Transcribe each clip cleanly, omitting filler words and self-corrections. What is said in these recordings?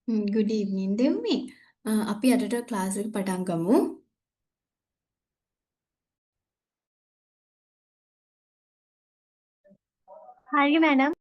good evening, දෙව්මි. අපි අදට class එක පටන් ගමු. හරි මැඩම්.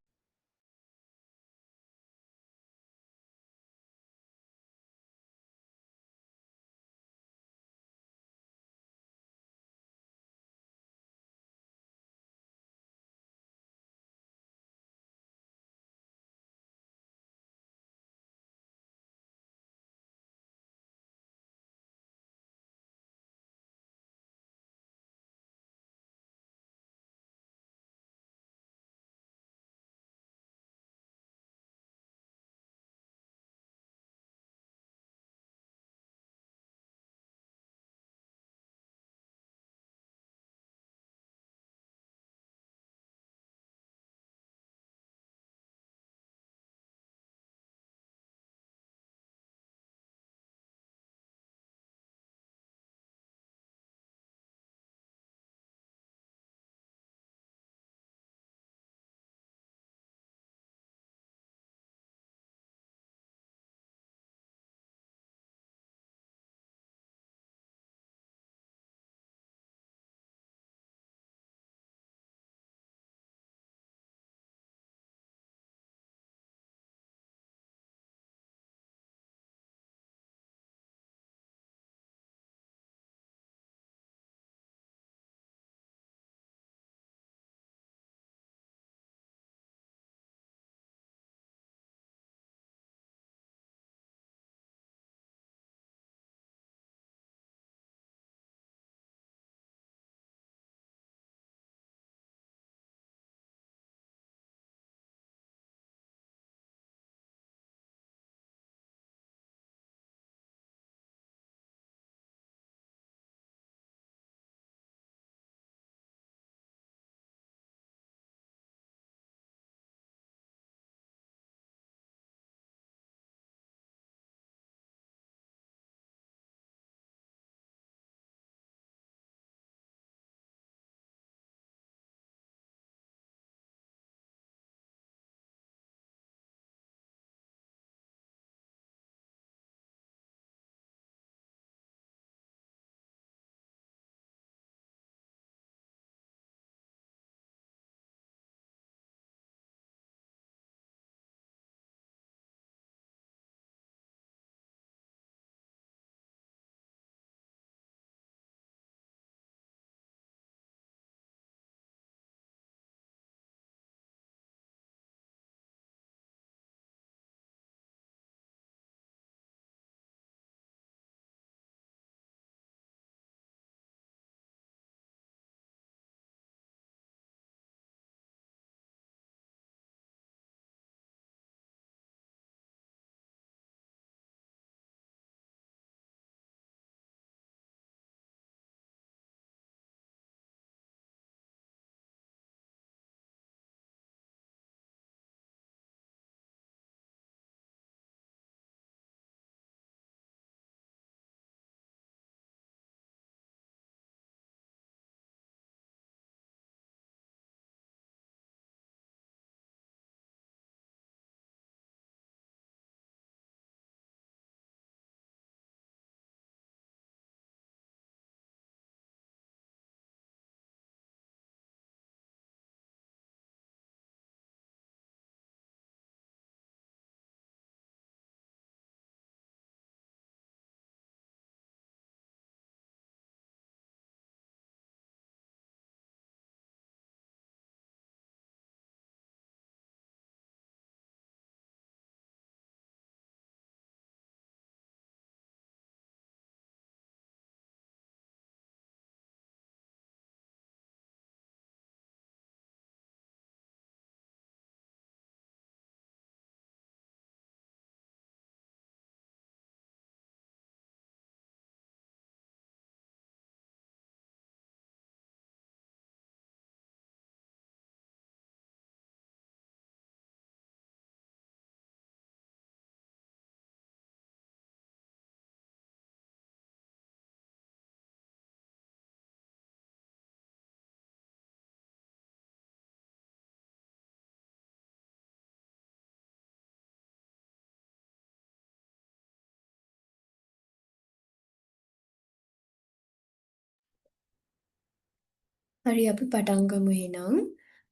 හරි අපි පටන් ගමු එහෙනම්.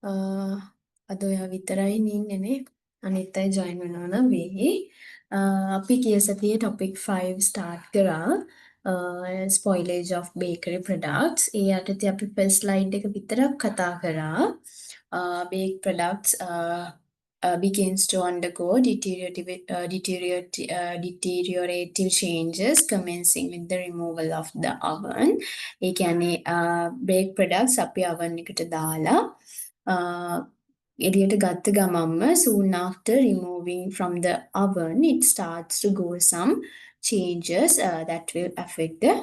අ, අද ඔයා විතරයි ඉන්නේනේ. අනිත් අය ජොයින් වෙනවා නම් වෙයි. අපි ගිය සතියේ topic 5 start කරා. Spoilage of bakery products. ඒ යටතේ අපි first slide එක විතරක් කතා කරා. Baked products begins to undergo deteriorative changes commencing with the removal of the oven. ඒ කියන්නේ බේක් ප්‍රොඩක්ට්ස් අපි oven එකට දාලා එළියට ගත්ත ගමන්ම soon after removing from the oven it starts to go some changes that will affect the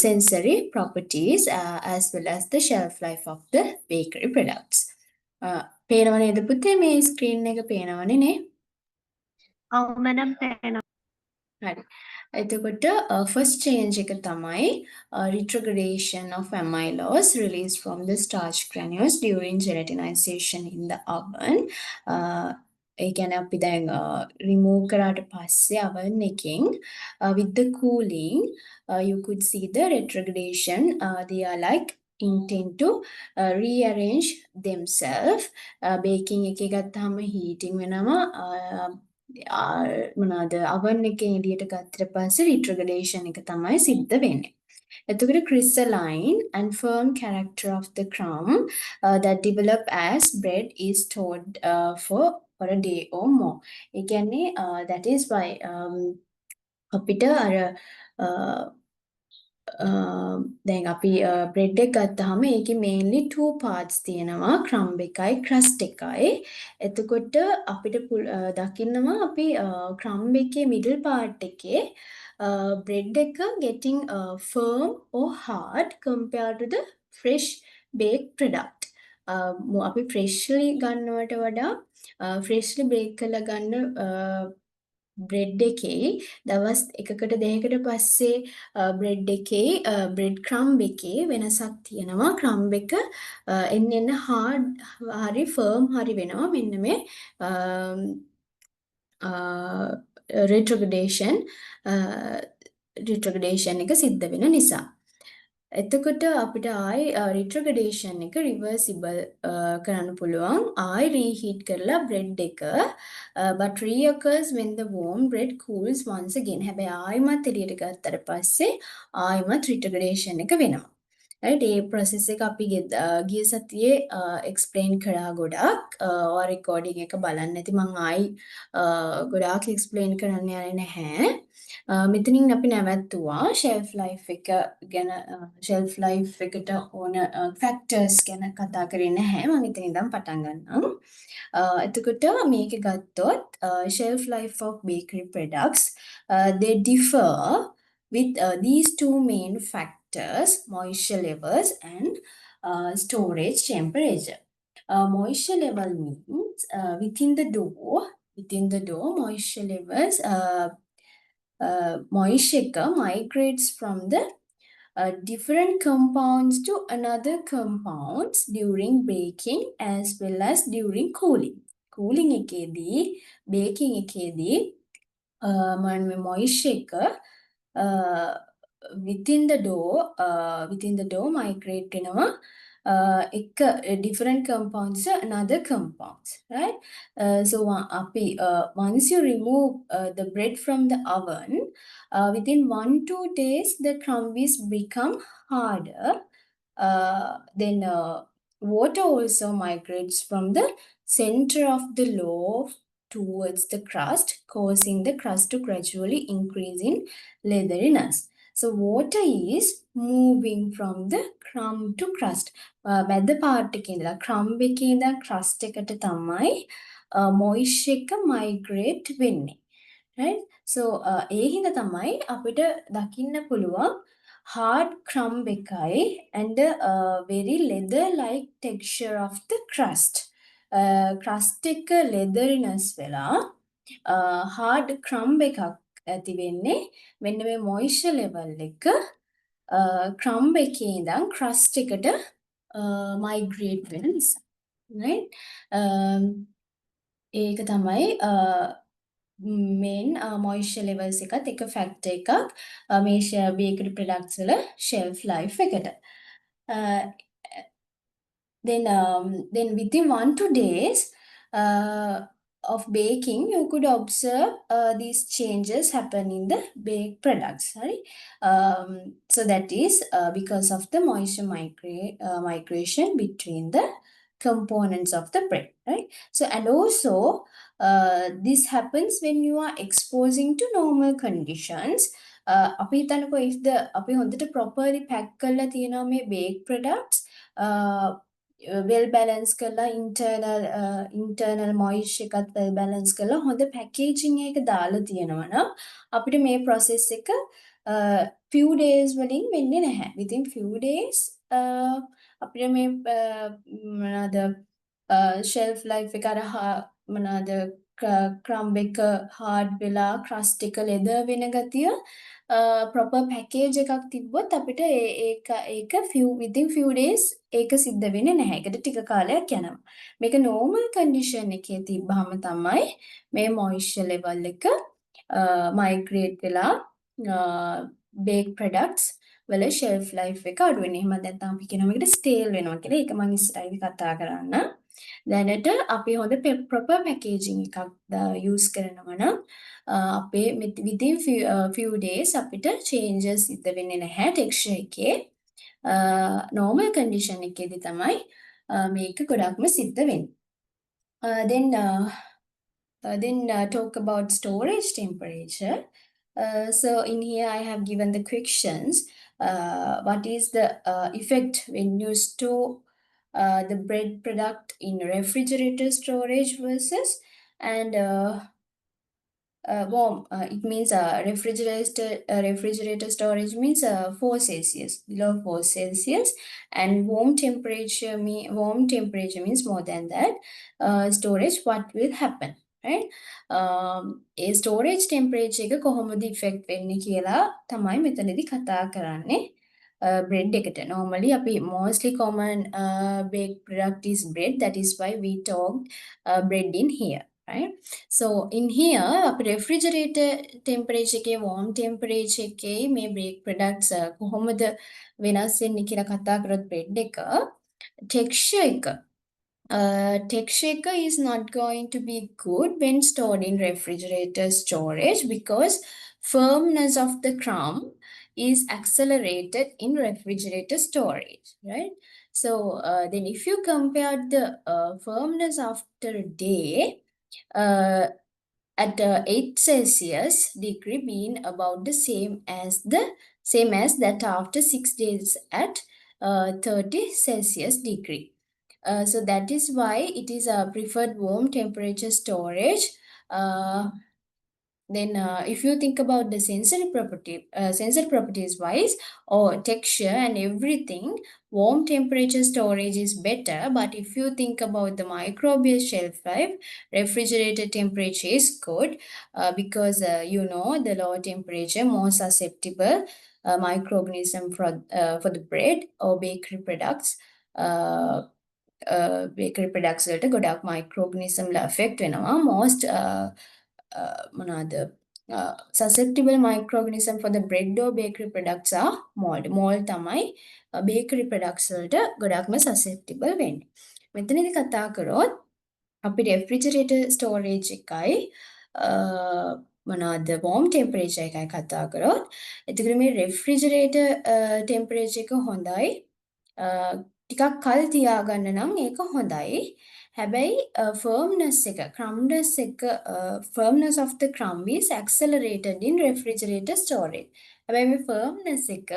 sensory properties as well as the shelf life of the bakery products. පේනව නේද පුතේ මේ screen එක පේනවනේ නේ? ඔව් මැඩම් පේනවා. හරි. එතකොට first change එක තමයි retrogradation of amylose released from the starch granules during gelatinization in the oven. ඒ කියන්නේ අපි දැන් remove කරාට පස්සේ oven එකෙන් with the cooling you could see the retrogradation they are like intend to rearrange themselves. baking එකේ ගත්තාම heating වෙනවා මොනවාද oven එකෙන් එළියට ගත්තට පස්සේ retrogradation එක තමයි සිද්ධ වෙන්නේ. එතකොට crystalline and firm character of the crumb that develop as bread is stored for a day or more. ඒ කියන්නේ that is why අපිට අර දැන් අපි බ්‍රෙඩ් එක ගත්තාම ඒකේ mainly two parts තියෙනවා crumb එකයි crust එකයි. එතකොට අපිට දකින්නවා අපි crumb එකේ middle part එකේ bread එක getting firm or hard compared to the fresh baked product. අපි freshly ගන්නවට වඩා freshly bake කරලා ගන්න බ්‍රෙඩ් එකේ දවස් එකකට දෙකකට පස්සේ බ්‍රෙඩ් එකේ බ්‍රෙඩ් ක්‍රම්බ් එකේ වෙනසක් තියෙනවා. ක්‍රම්බ් එක එන්න හાર્ඩ් හරි ෆර්ම් හරි වෙනවා. මෙන්න මේ රිට්‍රොග්‍රේඩේෂන් එක සිද්ධ වෙන නිසා. එතකොට අපිට ආයි රිට්‍රොග්‍රේඩේෂන් එක රිවර්සිබල් කරන්න පුළුවන්. ආයි රීහීට් කරලා බ්‍රෙඩ් එක but reoccurs when the warm bread cools once again. හැබැයි ආයිමත් එළියට ගත්තට පස්සේ ආයිමත් රිට්‍රොග්‍රේඩේෂන් එක වෙනවා. right ඒ process එක අපි ගිය සතියේ explain කරා ගොඩක්. ඔය recording එක බලන්න නැති මම ආයි ගොඩාක් explain කරන්න යන්නේ නැහැ. මෙතනින් අපි නැවැත්තුවා shelf life එක ගැන shelf life එකට ඕන factors ගැන කතා කරේ නැහැ. මම ඉතින් ඉඳන් පටන් ගන්නම්. එතකොට මේක ගත්තොත් shelf life of bakery products they differ with these two main factors moisture levels and storage temperature. Moisture level means within the dough moisture levels moisture migrates from the different compounds to another compounds during baking as well as during cooling. Cooling එකේදී baking එකේදී moisture within the dough migrate වෙනවා එක different compounds to another compounds, right? So once you remove the bread from the oven, within 1-2 days the crumbs become harder. Then water also migrates from the center of the loaf towards the crust, causing the crust to gradually increase in leatheriness. So water is moving from the crumb to crust. මැද part එකේ ඉඳලා crumb එකේ ඉඳන් crust එකට තමයි moisture එක migrate වෙන්නේ. right? So ඒ හින්දා තමයි අපිට දකින්න පුළුවන් hard crumb එකයි and the very leather like texture of the crust. crust එක leatheriness වෙලා hard crumb එකක් ඇති වෙන්නේ මෙන්න මේ moisture level එක crumb එකේ ඉඳන් crust එකට migrate වෙන නිසා. right? ඒක තමයි main moisture levels එකත් එක factor එකක් මේ bakery products වල shelf life එකට. then within 1 2 days of baking, you could observe these changes happen in the baked products. Right? So that is because of the moisture migration between the components of the bread. Right? So and also this happens when you are exposing to normal conditions. අපි හිතන්නකෝ if the අපි හොඳට properly pack කරලා තියෙනවා මේ baked products well balance කරලා internal moisture එකත් well balance කරලා හොඳ packaging එකක දාලා තියෙනවා නම් අපිට මේ process එක few days වලින් වෙන්නේ නැහැ. Within few days අපිට මේ මොනවාද shelf life එක අර මොනවාද crumb එක hard වෙලා crust එක leather වෙන ගතිය proper package එකක් තිබ්බොත් අපිට ඒක within few days ඒක සිද්ධ වෙන්නේ නැහැ. ඒකට ටික කාලයක් යනවා. මේක normal condition එකේ තිබ්බහම තමයි මේ moisture level එක migrate වෙලා baked products වල shelf life එක අඩු වෙනවා. එහෙම නැත්නම් අපි කියනවා මේකට stale වෙනවා කියලා. ඒක මම ඉස්සරහින් කතා කරන්නම්. දැනට අපි හොඳ proper packaging එකක් use කරනවා නම් අපේ within few days අපිට changes සිද්ධ වෙන්නේ නැහැ texture එකේ. normal condition එකේදී තමයි මේක ගොඩක්ම සිද්ධ වෙන්නේ. Then talk about storage temperature. So in here I have given the questions. What is the effect when you store the bread product in refrigerator storage versus and warm? It means refrigerator storage means 4 Celsius, below 4 Celsius, and warm temperature means more than that. Storage, what will happen? Right? A storage temperature එක කොහොමද effect වෙන්නේ කියලා තමයි මෙතනදී කතා කරන්නේ. Bread එකට. Normally අපි mostly common baked product is bread. That is why we talked bread in here. Right? So in here අපි refrigerator temperature එකේ warm temperature එකේ මේ baked products කොහොමද වෙනස් වෙන්නේ කියලා කතා කරොත් bread එක texture එක texture is not going to be good when stored in refrigerator storage because firmness of the crumb is accelerated in refrigerator storage, right? So then if you compare the firmness after a day at 8 Celsius degree being about the same as that after 6 days at 30 Celsius degree. So that is why it is a preferred warm temperature storage. Then if you think about the sensory properties wise or texture and everything, warm temperature storage is better. But if you think about the microbial shelf life, refrigerator temperature is good because the lower temperature more susceptible microorganism for the bread or bakery products. Bakery products වලට ගොඩක් microorganism ලා affect වෙනවා. Most මොනවාද susceptible microorganism for the bread or bakery products are mold. Mold තමයි bakery products වලට ගොඩක්ම susceptible වෙන්නේ. මෙතනදී කතා කරොත් අපි refrigerator storage එකයි මොනවාද warm temperature එකයි කතා කරොත් එතකොට මේ refrigerator temperature එක හොඳයි ටිකක් කල් තියාගන්න නම් ඒක හොඳයි. හැබැයි firmness of the crumb is accelerated in refrigerator storage. හැබැයි මේ firmness එක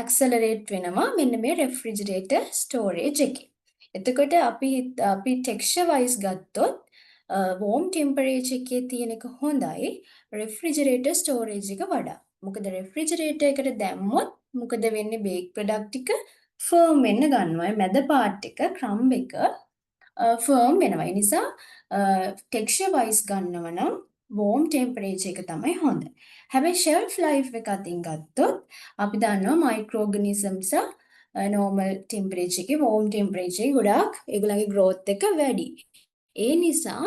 accelerate වෙනවා මෙන්න මේ refrigerator storage එකේ. එතකොට අපි texture wise ගත්තොත් warm temperature එකේ තියෙන එක හොඳයි refrigerator storage එක වඩා. මොකද refrigerator එකට දැම්මොත් මොකද වෙන්නේ bake product එක firm වෙන්න ගන්නවා. මැද part එක crumb එක firm වෙනවා. ඒ නිසා texture wise ගන්නව නම් warm temperature එක තමයි හොඳ. හැබැයි shelf life එක අතින් ගත්තොත් අපි දන්නවා microorganisms normal temperature එකේ warm temperature එකේ ගොඩාක් ඒගොල්ලන්ගේ growth එක වැඩි. ඒ නිසා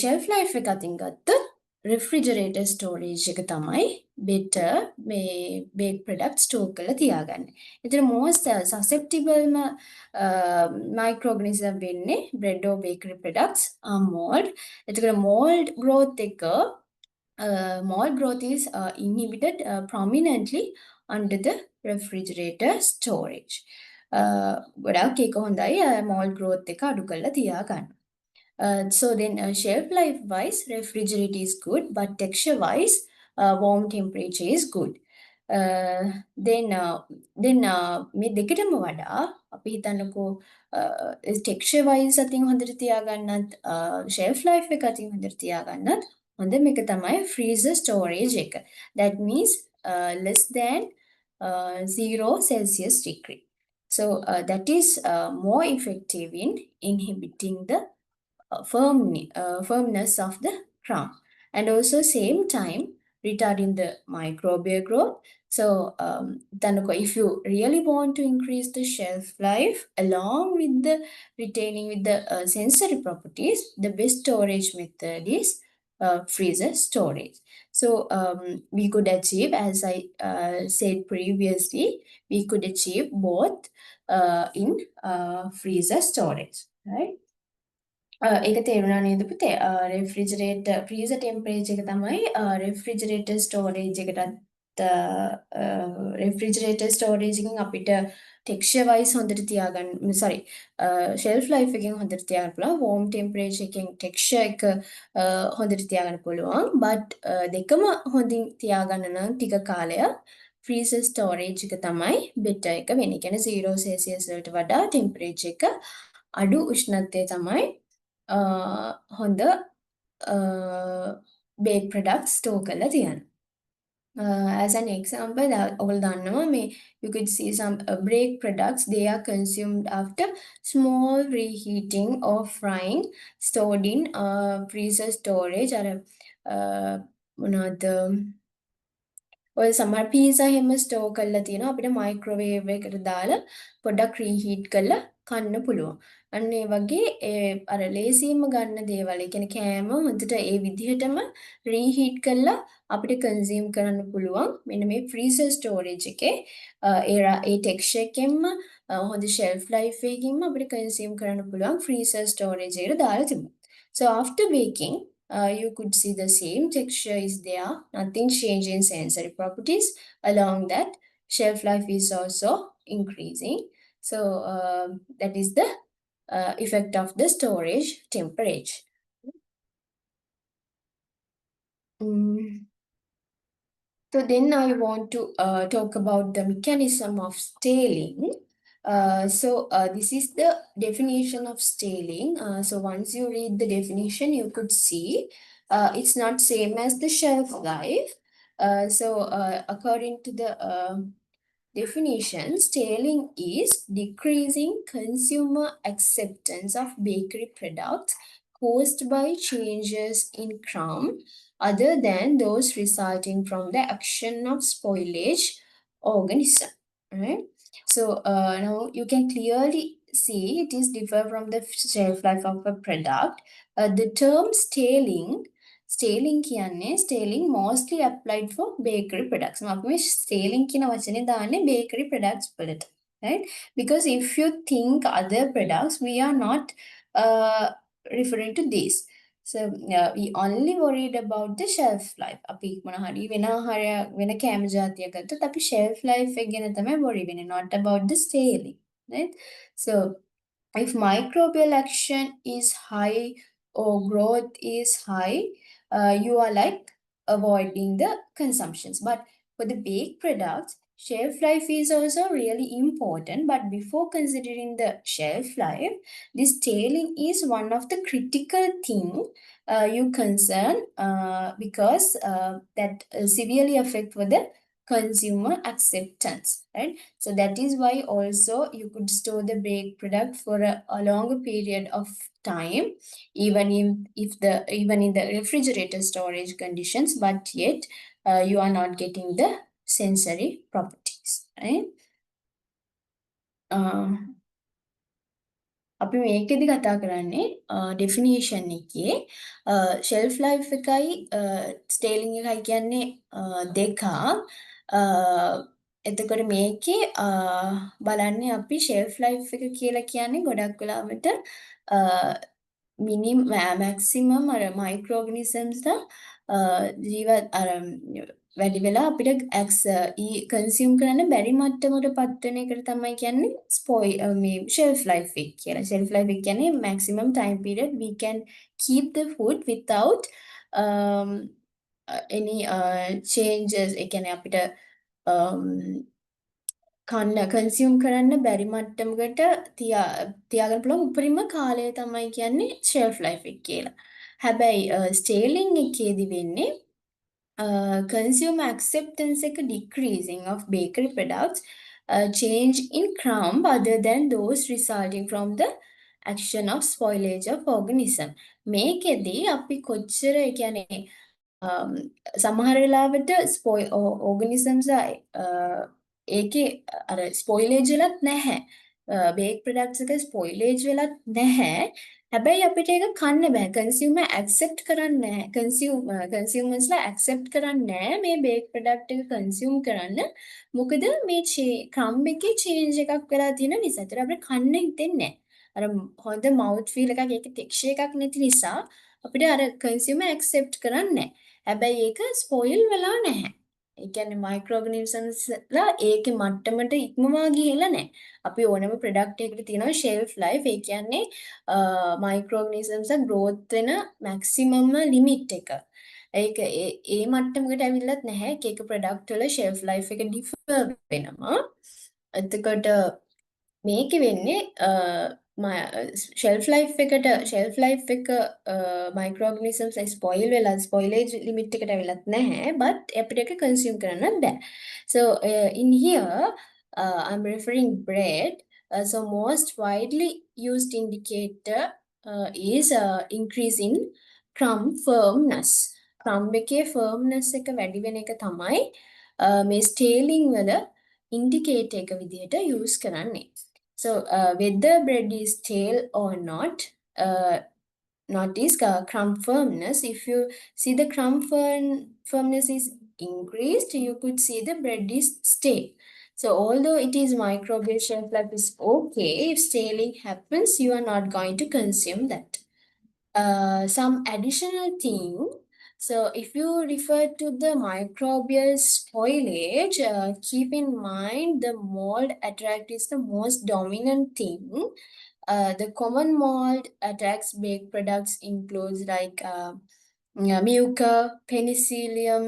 shelf life එක අතින් ගත්තොත් refrigerator storage එක තමයි better මේ baked products store කරලා තියාගන්න. එතන most susceptible microorganism වෙන්නේ bread or bakery products are mold. එතකොට mold growth එක mold growth is inhibited prominently under the refrigerator storage. ගොඩාක් ඒක හොඳයි mold growth එක අඩු කරලා තියාගන්න. So then shelf life wise, refrigerator is good, but texture wise, warm temperature is good. Then මේ දෙකටම වඩා අපි හිතන්නකෝ texture wise අතින් හොඳට තියාගන්නත් shelf life එක අතින් හොඳට තියාගන්නත් හොඳ මේක තමයි freezer storage එක. That means less than 0 Celsius degree. So that is more effective in inhibiting the firmness of the crown, and also same time retarding the microbial growth. So if you really want to increase the shelf life along with the retaining with the sensory properties, the best storage method is freezer storage. So we could achieve, as I said previously, we could achieve both in freezer storage, right? ඒක තේරුණා නේද පුතේ? රෙෆ්‍රිජරේටර් freezer temperature එක තමයි රෙෆ්‍රිජරේටර් storage එකටත් රෙෆ්‍රිජරේටර් storage එකෙන් අපිට texture wise හොඳට තියාගන්න shelf life එකෙන් හොඳට තියාගන්න පුළුවන්, warm temperature එකෙන් texture එක හොඳට තියාගන්න පුළුවන්, but දෙකම හොඳින් තියාගන්න නම් ටික කාලයක් freezer storage එක තමයි better එක වෙන්නේ. කියන්නේ 0 Celsius වලට වඩා temperature එක අඩු උෂ්ණත්වය තමයි හොඳ baked products store කරලා තියන්න. As an example, ඔයගොල්ලෝ දන්නවා මේ you could see some baked products, they are consumed after small reheating or frying stored in freezer storage අර මොනවද ඔය සමහර පීසා එහෙම ස්ටෝර් කරලා තියෙනවා අපිට මයික්‍රෝවේව් එකට දාලා පොඩ්ඩක් රීහීට් කරලා කන්න පුළුවන්. අන්න ඒ වගේ අර ලේසියෙන්ම ගන්න දේවල්, ඒ කියන්නේ කෑම හොඳට ඒ විදිහටම රීහීට් කරලා අපිට කන්සියුම් කරන්න පුළුවන්. මෙන්න මේ ෆ්‍රීසර් ස්ටෝරේජ් එකේ ඒ ටෙක්ස්චර් එකෙන්ම හොඳ ෂෙල්ෆ් ලයිෆ් එකකින්ම අපිට කන්සියුම් කරන්න පුළුවන් ෆ්‍රීසර් ස්ටෝරේජ් එකට දාලා තිබුණා. So after baking, you could see the same texture is there, nothing changed in sensory properties. Along that, shelf life is also increasing. So that is the effect of the storage temperature. So then I want to talk about the mechanism of staling. This is the definition of staling. So once you read the definition, you could see it's not same as the shelf life. According to the definition, staling is decreasing consumer acceptance of bakery products caused by changes in crumb other than those resulting from the action of spoilage organism. Right? So now you can clearly see it is different from the shelf life of a product. The term staling කියන්නේ staling mostly applied for bakery products. අපි මේ staling කියන වචනේ දාන්නේ bakery products වලට. Right? Because if you think other products, we are not referring to this. So we only worried about the shelf life. අපි මොන හරි වෙන කෑම ජාතියක් ගත්තොත් අපි shelf life එක ගැන තමයි worry වෙන්නේ, not about the staling. Right? So if microbial action is high or growth is high, you are like avoiding the consumptions. But for the baked products, shelf life is also really important. But before considering the shelf life, this tailing is one of the critical thing you concern because that severely affect for the consumer acceptance, right? So that is why also you could store the baked product for a longer period of time, even in the refrigerator storage conditions, but yet you are not getting the sensory properties, right? අපි මේකෙදි කතා කරන්නේ definition එකේ shelf life එකයි ස්ටේලිං එකයි කියන්නේ දෙකක්. එතකොට මේකේ බලන්නේ අපි ෂෙල්ෆ් ලයිෆ් එක කියලා කියන්නේ ගොඩක් වෙලාවට මැක්සිමම් අර මයික්‍රෝ ඕගනිසම්ස්ලා ජීවත් අර වැඩි වෙලා අපිට කන්සියුම් කරන්න බැරි මට්ටමකට පත් වෙන එකට තමයි කියන්නේ මේ shelf life එක කියලා. shelf life එක කියන්නේ maximum time period we can keep the food without um, any changes. ඒ කියන්නේ අපිට කන්සියුම් කරන්න බැරි මට්ටමකට තියාගන්න පුළුවන් උපරිම කාලය තමයි කියන්නේ shelf life එක කියලා. හැබැයි ස්ටේලිං එකේදී වෙන්නේ consumer acceptance එක decreasing of bakery products, change in crumb other than those resulting from the action of spoilage of organism. මේකෙදී අපි කොච්චර ඒ කියන්නේ සමහර වෙලාවට ඕගනිසම්ස් ඒකේ අර ස්පොයිලේජ් වෙලත් නැහැ. බේක් ප්‍රොඩක්ට්ස් එක ස්පොයිලේජ් වෙලත් නැහැ. හැබැයි අපිට ඒක කන්න බෑ. කන්සියුමර් ඇක්සෙප්ට් කරන්නේ නැහැ. කන්සියුමර්ස්ලා ඇක්සෙප්ට් කරන්නේ නැහැ මේ බේක් ප්‍රොඩක්ට් එක කන්සියුම් කරන්න. මොකද මේ ක්‍රම්බ් එකේ චේන්ජ් එකක් වෙලා තියෙන නිසා. ඒතර අපිට කන්න හිතෙන්නේ නැහැ. අර හොඳ මවුත් ෆීල් එකක් ඒකේ ටෙක්ස්චර් එකක් නැති නිසා අපිට අර කන්සියුමර් ඇක්සෙප්ට් කරන්නේ නැහැ. හැබැයි ඒක ස්පොයිල් වෙලා නැහැ. ඒ කියන්නේ මයික්‍රෝ ඕගනිසම්ස්ලා ඒකේ මට්ටමට ඉක්මවා ගිහිල්ලා නැහැ. අපි ඕනම ප්‍රොඩක්ට් එකකට තියෙනවා ෂෙල්ෆ් ලයිෆ්. ඒ කියන්නේ මයික්‍රෝ ඕගනිසම්ස්ලා growth වෙන මැක්සිමම් ලිමිට් එක. ඒක ඒ මට්ටමකට ඇවිල්ලත් නැහැ. එක එක ප්‍රොඩක්ට් වල ෂෙල්ෆ් ලයිෆ් එක ඩිෆර් වෙනවා. එතකොට මේකේ වෙන්නේ ෂෙල්ෆ් ලයිෆ් එක මයික්‍රෝ ඕගනිසම්ස් ස්පොයිල් වෙලා ස්පොයිලේජ් ලිමිට් එකට ඇවිලත් නැහැ but අපිට ඒක කන්සියුම් කරන්න බෑ. So in here I'm referring bread. So most widely used indicator is increase in crumb firmness. crumb එකේ firmness එක වැඩි වෙන එක තමයි මේ ස්ටේලිං වල ඉන්ඩිකේටර් එක විදිහට use කරන්නේ. So whether bread is stale or not, notice crumb firmness. If you see the crumb firmness is increased, you could see the bread is stale. So although it is microbial shelf life is okay, if staling happens, you are not going to consume that. Some additional thing. So if you refer to the microbial spoilage, keep in mind the mold attract is the most dominant thing. The common mold attacks baked products includes like mucor, penicillium,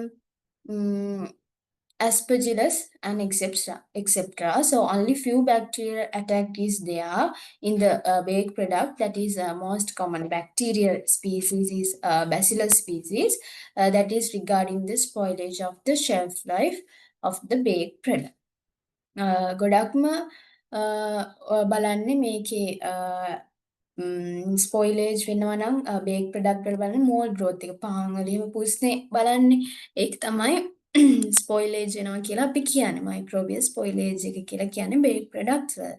aspergillus, and etc. So only few bacterial attack is there in the baked product. That is most common bacterial species is bacillus species. That is regarding the spoilage of the shelf life of the baked product. ගොඩක්ම බලන්නේ මේකේ ස්පොයිලේජ් වෙනවා නම් bake product වල බලන්නේ මෝල් growth එක පහන් වල එහෙම පුස්නේ බලන්නේ ඒක තමයි ස්පොයිලේජ් වෙනවා කියලා අපි කියන්නේ මයික්‍රෝබියල් ස්පොයිලේජ් එක කියලා කියන්නේ බේක් ප්‍රොඩක්ට්ස් වල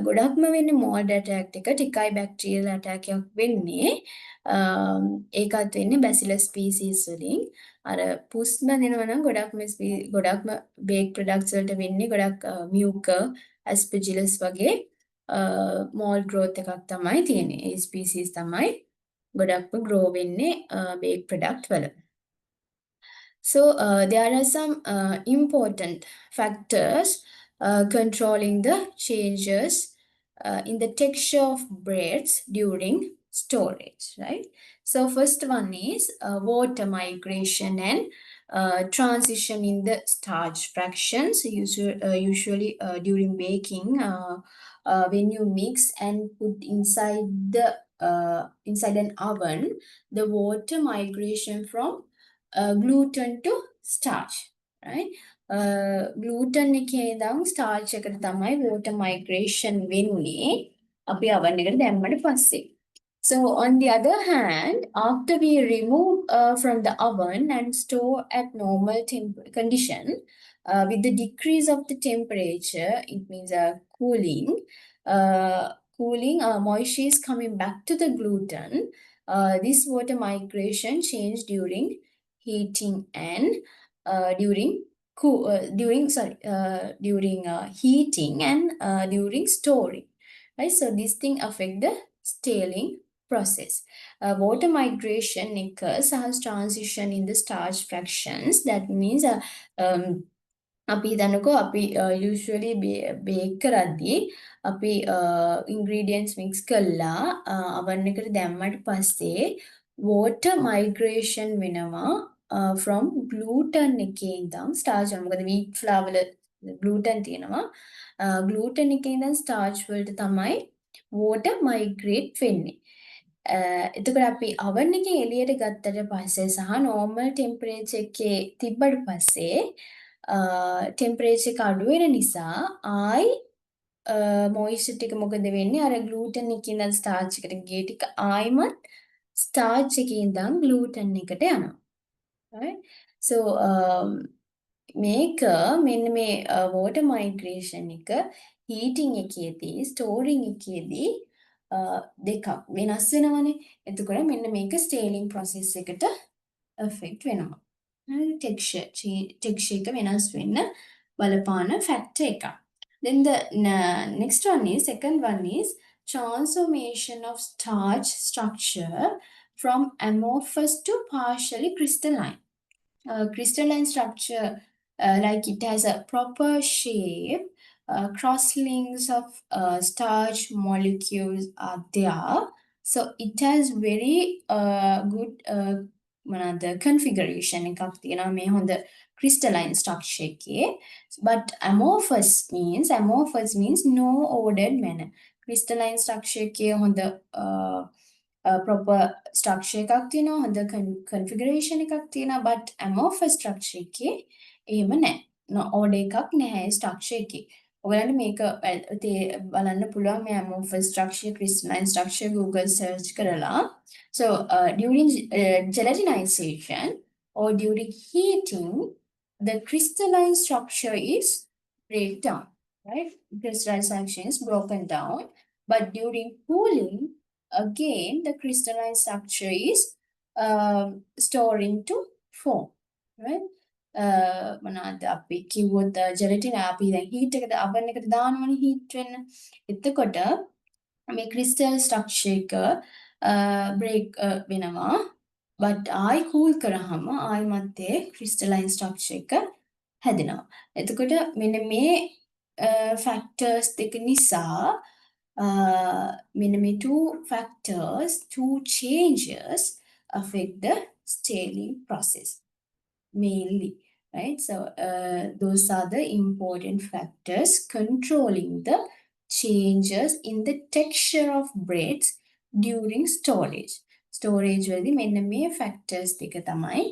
ගොඩක්ම වෙන්නේ මෝල්ඩ් ඇටැක් එක ටිකයි බැක්ටීරියල් ඇටැක් එකක් වෙන්නේ ඒකත් වෙන්නේ බැසිලස් ස්පීසීස් වලින් අර පුස් බඳිනවා නම් ගොඩක්ම බේක් ප්‍රොඩක්ට්ස් වලට වෙන්නේ ගොඩක් මියුකර් ඇස්පර්ජිලස් වගේ මෝල් growth එකක් තමයි තියෙන්නේ. ඒ ස්පීසීස් තමයි ගොඩක්ම grow වෙන්නේ බේක් ප්‍රොඩක්ට් වල. So there are some important factors controlling the changes in the texture of breads during storage, right? So first one is water migration and transition in the starch fractions. Usually during baking, when you mix and put inside an oven, the water migration from gluten to starch, right? gluten එකේ ඉඳන් starch එකට තමයි water migration වෙන්නේ අපි oven එකට දැම්මට පස්සේ. So on the other hand, after we remove from the oven and store at normal condition, with the decrease of the temperature, it means cooling, cooling, moisture is coming back to the gluten. This water migration change during heating and during heating and during storing, right? So this thing affect the scaling process. Water migration occurs as transition in the starch fractions. That means um, අපි දන්නකෝ අපි usually bake කරද්දී අපි ingredients mix කළා oven එකට දැම්මට පස්සේ water migration වෙනවා from gluten එකේ ඉඳන් starch වල මොකද wheat flour වල gluten තියෙනවා gluten එකේ ඉඳන් starch වලට තමයි water migrate වෙන්නේ එතකොට අපි oven එකේ එළියට ගත්තට පස්සේ සහ normal temperature එකේ තිබ්බට පස්සේ ටෙම්පරේචර් එක අඩු වෙන නිසා ආයි මොයිස්චර් ටික මොකද වෙන්නේ අර ග්ලූටන් එකේ ඉඳන් ස්ටාර්ච් එකට ගිය ටික ආයිමත් ස්ටාර්ච් එකේ ඉඳන් ග්ලූටන් එකට යනවා right so මේක මෙන්න මේ water migration එක heating එකේදී storing එකේදී දෙකක් වෙනස් වෙනවනේ එතකොට මෙන්න මේක scaling process එකට affect වෙනවා texture එක වෙනස් වෙන්න බලපාන factor එකක්. Then the next one is, second one is transformation of starch structure from amorphous to partially crystalline. Crystalline structure, like it has a proper shape, cross-links of starch molecules are there. So it has very good මොනවාද configuration එකක් තියෙනවා මේ හොඳ crystalline structure එකේ. But amorphous means no ordered manner. Crystalline structure එකේ හොඳ proper structure එකක් තියෙනවා හොඳ configuration එකක් තියෙනවා but amorphous structure එකේ එහෙම නැහැ order එකක් නැහැ structure එකේ ඔයගලන්ට මේක බලන්න පුළුවන් මේ amorphous structure crystalline structure Google search කරලා so during gelatinization or during heating the crystalline structure is break down right crystallization is broken down but during cooling again the crystalline structure is stored into form right මොනවාද අපි කිව්වොත් gelatine අපි දැන් heat එකට oven එකට දානවනේ heat වෙන්න එතකොට මේ crystal structure එක break වෙනවා but ආයි cool කරාම ආයි මැත්තේ crystalline structure එක හැදෙනවා එතකොට මෙන්න මේ factors දෙක නිසා minimum two factors, two changes affect the scaling process mainly, right? So those are the important factors controlling the changes in the texture of breads during storage. Storage වෙලදී මෙන්න මේ factors දෙක තමයි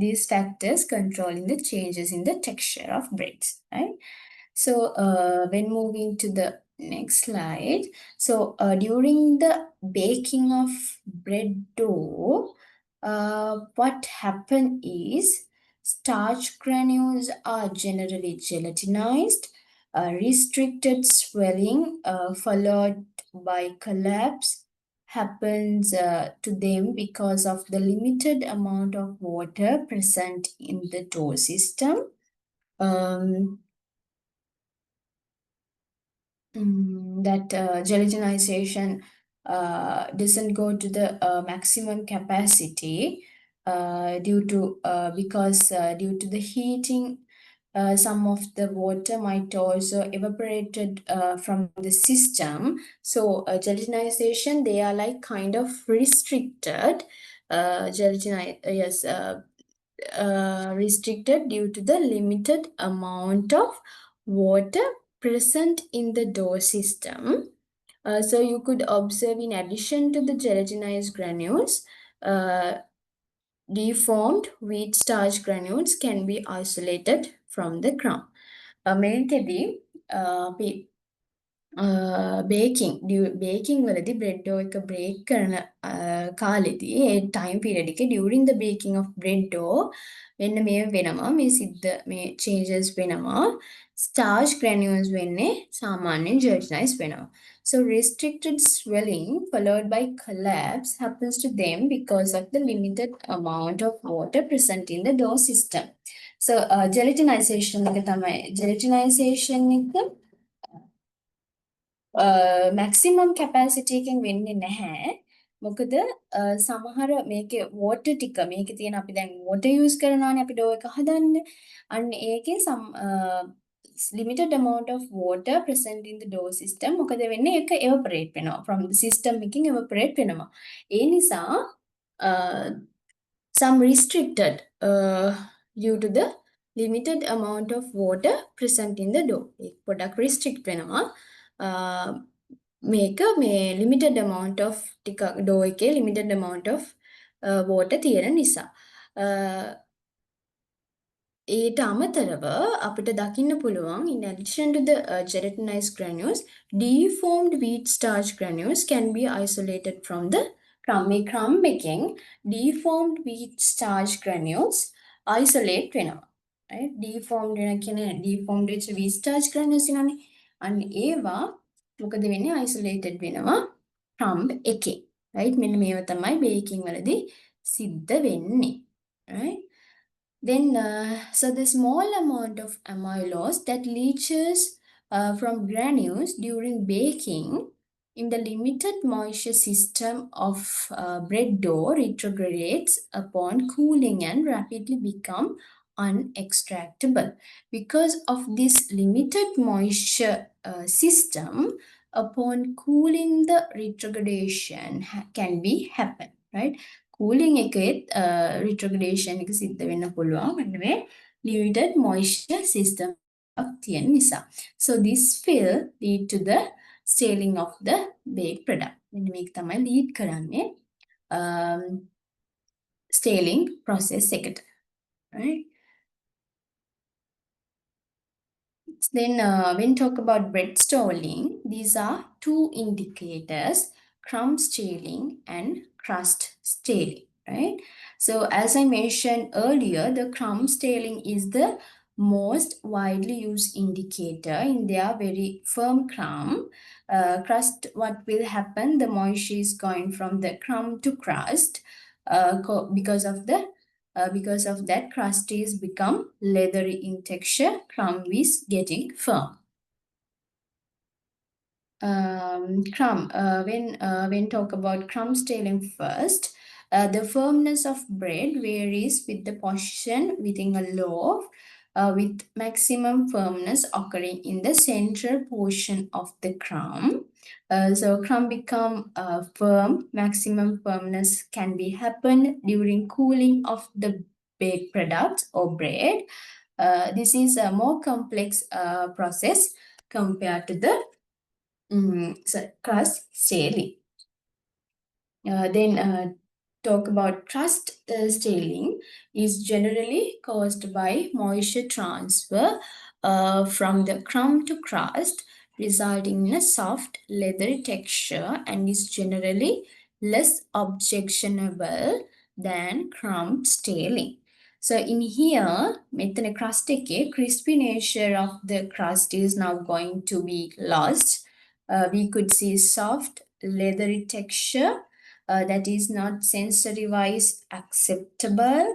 these factors controlling the changes in the texture of breads, right? So when moving to the next slide, so during the baking of bread dough, what happen is starch granules are generally gelatinized, restricted swelling followed by collapse happens to them because of the limited amount of water present in the dough system. That gelatinization doesn't go to the maximum capacity due to the heating. Some of the water might also evaporated from the system. So gelatinization, they are like kind of restricted. Restricted due to the limited amount of water present in the dough system. So you could observe in addition to the gelatinized granules, deformed wheat starch granules can be isolated from the crumb. මේකෙදී අපි baking වලදී bread ඩෝ එක break කරන කාලෙදී ඒ time period එකේ during the baking of bread dough මෙන්න මේ වෙනවා මේ සිද්ධ මේ changes වෙනවා starch granules වෙන්නේ සාමාන්‍යයෙන් gelatinized වෙනවා. So restricted swelling followed by collapse happens to them because of the limited amount of water present in the dough system. So gelatinization එක තමයි gelatinization එක මැක්සිමම් කැපැසිටි එකෙන් වෙන්නේ නැහැ. මොකද සමහර මේකේ වෝටර් ටික මේකේ තියෙන අපි දැන් වෝටර් යූස් කරනවානේ අපි ඩෝ එක හදන්න. අන්න ඒකේ limited amount of water present in the dough system මොකද වෙන්නේ ඒක evaporate වෙනවා from the system එකකින් evaporate වෙනවා. ඒ නිසා some restricted due to the limited amount of water present in the dough. ඒක පොඩක් restrict වෙනවා. මේක මේ limited amount of ටිකක් dough එකේ limited amount of water තියෙන නිසා. ඊට අමතරව අපිට දකින්න පුළුවන් in addition to the gelatinized granules, deformed wheat starch granules can be isolated from the crumb. මේ crumb එකෙන් deformed wheat starch granules isolate වෙනවා. right? deformed වෙන කියන්නේ deformed වෙච්ච wheat starch granules ඉන්නනේ. අන්න ඒවා මොකද වෙන්නේ isolated වෙනවා crumb එකේ. right? මෙන්න මේව තමයි baking වලදී සිද්ධ වෙන්නේ. right? Then, so the small amount of amylose that leaches from granules during baking in the limited moisture system of bread dough retrogrades upon cooling and rapidly become unextractable. Because of this limited moisture system, upon cooling the retrogradation can be happen, right? Cooling එකෙත් retrogradation එක සිද්ධ වෙන්න පුළුවන් මෙන්න මේ limited moisture system එකක් තියෙන නිසා. So this will lead to the staling of the baked product. මෙන්න මේක තමයි lead කරන්නේ staling process එකට. right? Then when talk about bread stalling, these are two indicators, crumb staling and crust staling, right? So as I mentioned earlier, the crumb staling is the most widely used indicator in their very firm crumb. Crust, what will happen? The moisture is going from the crumb to crust because of that, crust is become leathery in texture, crumb is getting firm. When talk about crumb staling first, the firmness of bread varies with the position within a loaf, with maximum firmness occurring in the central portion of the crumb. So crumb become firm. Maximum firmness can be happen during cooling of the baked products or bread. This is a more complex process compared to the crust staling. Then talk about crust staling is generally caused by moisture transfer from the crumb to crust, resulting in a soft leathery texture and is generally less objectionable than crumb staling. So in here, මෙතන crust එකේ crispy nature of the crust is now going to be lost. We could see soft leathery texture that is not sensory wise acceptable.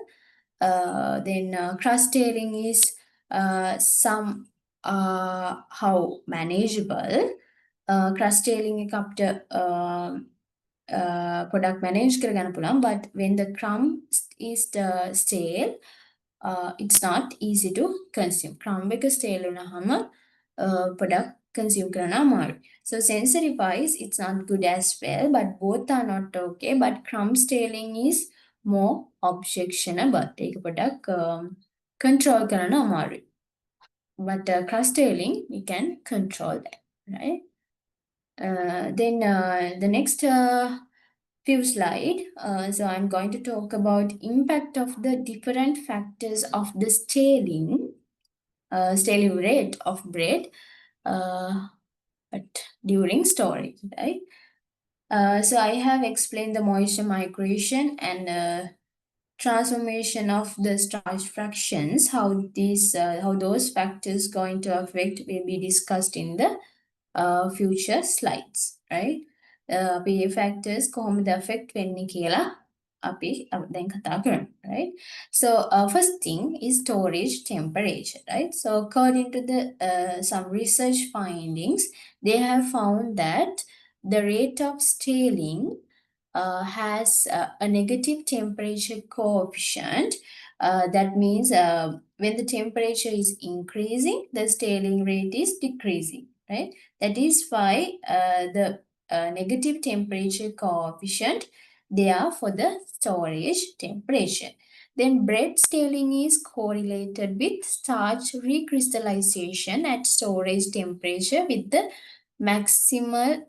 Then crust tearing is some how manageable. Crust tearing එක අපිට product manage කරගන්න පුළුවන්, but when the crumb is stale, it's not easy to consume. Crumb එක stale වුණාම product consume කරන්න අමාරුයි. So sensory wise, it's not good as well, but both are not okay. But crumb staling is more objectionable. ඒක පොඩක් control කරන්න අමාරුයි. But crust staling, we can control that, right? Then the next few slide. So I'm going to talk about impact of the different factors of the staling rate of bread. But during storage, right? So I have explained the moisture migration and transformation of the starch fractions. How those factors going to affect will be discussed in the future slides, right? අපි මේ factors කොහොමද affect වෙන්නේ කියලා අපි දැන් කතා කරමු, right? So first thing is storage temperature, right? So according to the some research findings, they have found that the rate of scaling has a negative temperature coefficient. That means when the temperature is increasing, the scaling rate is decreasing, right? That is why the negative temperature coefficient there for the storage temperature. Then bread scaling is correlated with starch recrystallization at storage temperature with the maximum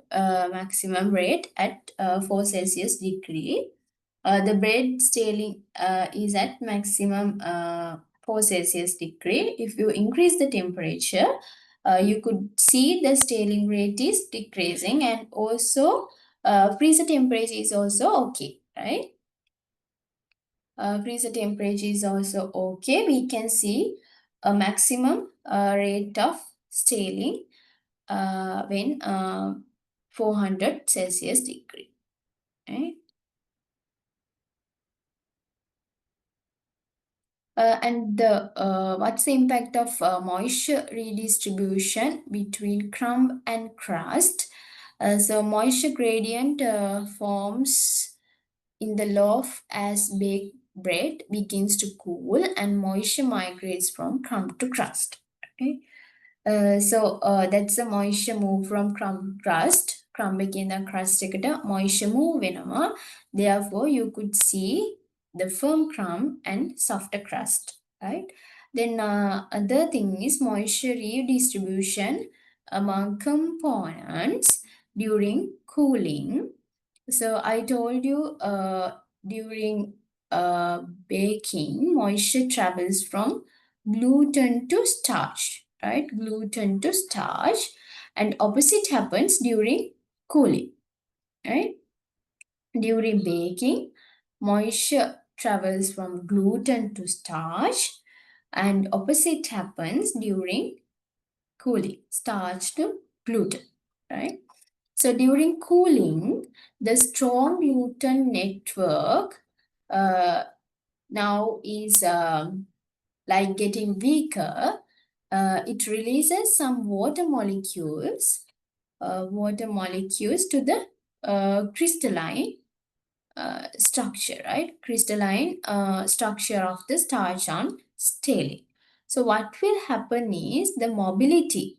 rate at 4 Celsius degree. The bread scaling is at maximum 4 Celsius degree. If you increase the temperature, you could see the scaling rate is decreasing, and also freezer temperature is also okay, right? Freezer temperature is also okay. We can see a maximum rate of scaling when 400 Celsius degree, right? And what's the impact of moisture redistribution between crumb and crust? So moisture gradient forms in the loaf as baked bread begins to cool and moisture migrates from crumb to crust. Okay? That's the moisture move from crust. Crumb එකෙන් crust එකට moisture move වෙනවා. Therefore, you could see the firm crumb and softer crust, right? Then other thing is moisture redistribution among components during cooling. So I told you during baking, moisture travels from gluten to starch, right? Gluten to starch, and opposite happens during cooling, right? During baking, moisture travels from gluten to starch, and opposite happens during cooling, starch to gluten, right? So during cooling, the strong gluten network now is like getting weaker. It releases some water molecules to the crystalline structure, right? Crystalline structure of the starch on scaling. So what will happen is the mobility.